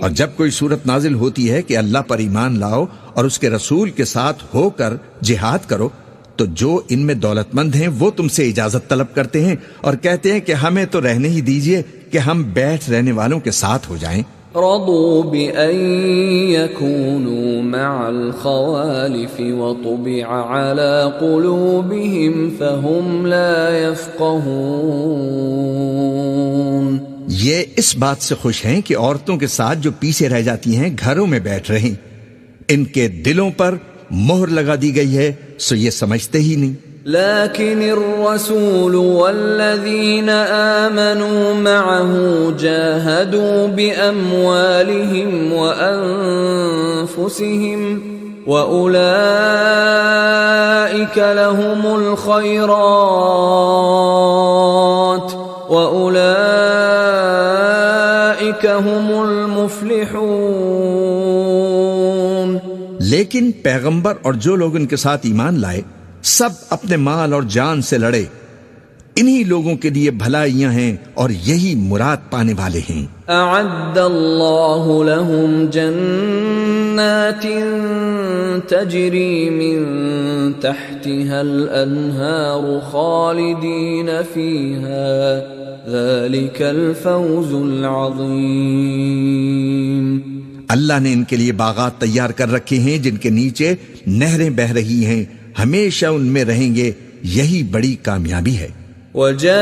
اور جب کوئی صورت نازل ہوتی ہے کہ اللہ پر ایمان لاؤ اور اس کے رسول کے ساتھ ہو کر جہاد کرو، تو جو ان میں دولت مند ہیں وہ تم سے اجازت طلب کرتے ہیں اور کہتے ہیں کہ ہمیں تو رہنے ہی دیجئے کہ ہم بیٹھ رہنے والوں کے ساتھ ہو جائیں۔ رضوا بأن يكونوا مع الخوالف وطبع على قلوبهم فهم لا يفقهون۔ یہ اس بات سے خوش ہیں کہ عورتوں کے ساتھ جو پیچھے رہ جاتی ہیں گھروں میں بیٹھ رہیں، ان کے دلوں پر مہر لگا دی گئی ہے سو یہ سمجھتے ہی نہیں۔ لكن الرسول والذين آمنوا معه جاهدوا بأموالهم وأنفسهم وأولئك لهم الخيرات وأولئك هم المفلحون۔ لیکن پیغمبر اور جو لوگ ان کے ساتھ ایمان لائے سب اپنے مال اور جان سے لڑے، انہی لوگوں کے لیے بھلائیاں ہیں اور یہی مراد پانے والے ہیں۔ اعد اللہ لهم جنات تجری من تحتها الانہار خالدین فیہا ذلک الفوز العظیم۔ اللہ نے ان کے لیے باغات تیار کر رکھے ہیں جن کے نیچے نہریں بہہ رہی ہیں، ہمیشہ ان میں رہیں گے، یہی بڑی کامیابی ہے۔ وجاء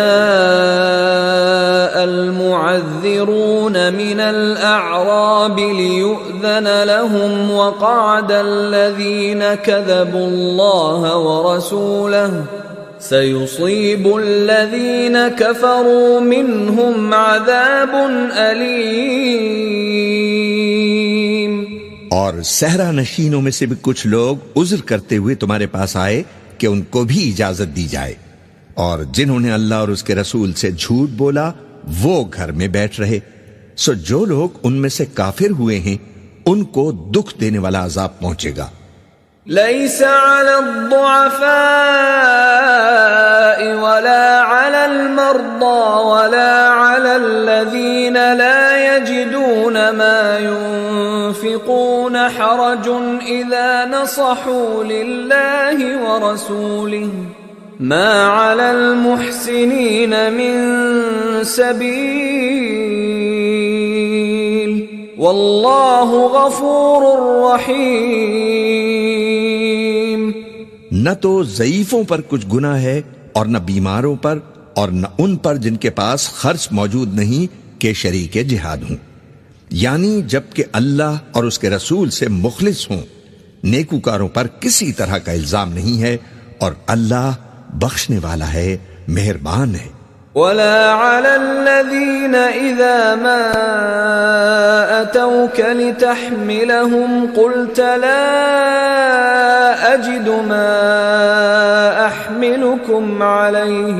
المعذرون من الأعراب ليؤذن لهم وقعد الذين كذبوا الله ورسوله سيصيب الذين كفروا منهم عذاب أليم۔ اور صحرا نشینوں میں سے بھی کچھ لوگ عذر کرتے ہوئے تمہارے پاس آئے کہ ان کو بھی اجازت دی جائے، اور جنہوں نے اللہ اور اس کے رسول سے جھوٹ بولا وہ گھر میں بیٹھ رہے، سو جو لوگ ان میں سے کافر ہوئے ہیں ان کو دکھ دینے والا عذاب پہنچے گا۔ ليس على الضعفاء ولا على المرضى ولا على الذين لا يجدون ما ينفقون حرج إذا نصحوا لله ورسوله ما على المحسنين من سبيل والله غفور رحیم۔ نہ تو ضعیفوں پر کچھ گناہ ہے اور نہ بیماروں پر اور نہ ان پر جن کے پاس خرچ موجود نہیں کہ شریک جہاد ہوں، یعنی جب کہ اللہ اور اس کے رسول سے مخلص ہوں۔ نیکوکاروں پر کسی طرح کا الزام نہیں ہے اور اللہ بخشنے والا ہے، مہربان ہے۔ ولا على الذين إذا ما أتوك لتحملهم قلت لا أجد ما أحملكم عليه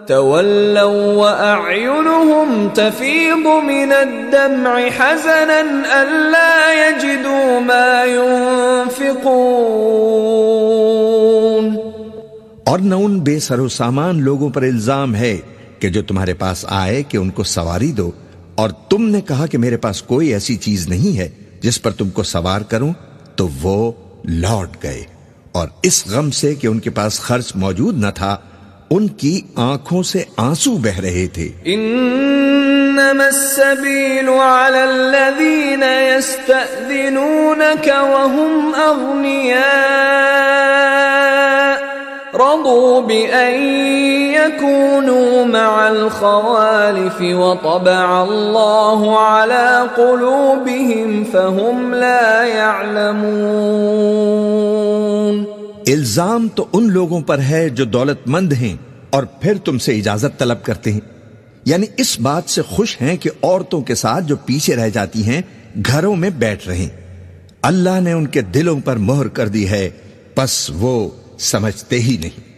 تولوا وأعينهم تفيض من الدمع حزنا ألا يجدوا ما ينفقون۔ اور نہ ان بے سر و سامان لوگوں پر الزام ہے کہ جو تمہارے پاس آئے کہ ان کو سواری دو، اور تم نے کہا کہ میرے پاس کوئی ایسی چیز نہیں ہے جس پر تم کو سوار کروں، تو وہ لوٹ گئے، اور اس غم سے کہ ان کے پاس خرچ موجود نہ تھا ان کی آنکھوں سے آنسو بہ رہے تھے۔ انما السبيل على الذين يستأذنونك وهم أغنياء رضوا بأن يكونوا مع الخوالف وطبع الله على قلوبهم فهم لا يعلمون۔ الزام تو ان لوگوں پر ہے جو دولت مند ہیں اور پھر تم سے اجازت طلب کرتے ہیں، یعنی اس بات سے خوش ہیں کہ عورتوں کے ساتھ جو پیچھے رہ جاتی ہیں گھروں میں بیٹھ رہیں۔ اللہ نے ان کے دلوں پر مہر کر دی ہے، پس وہ سمجھتے ہی نہیں۔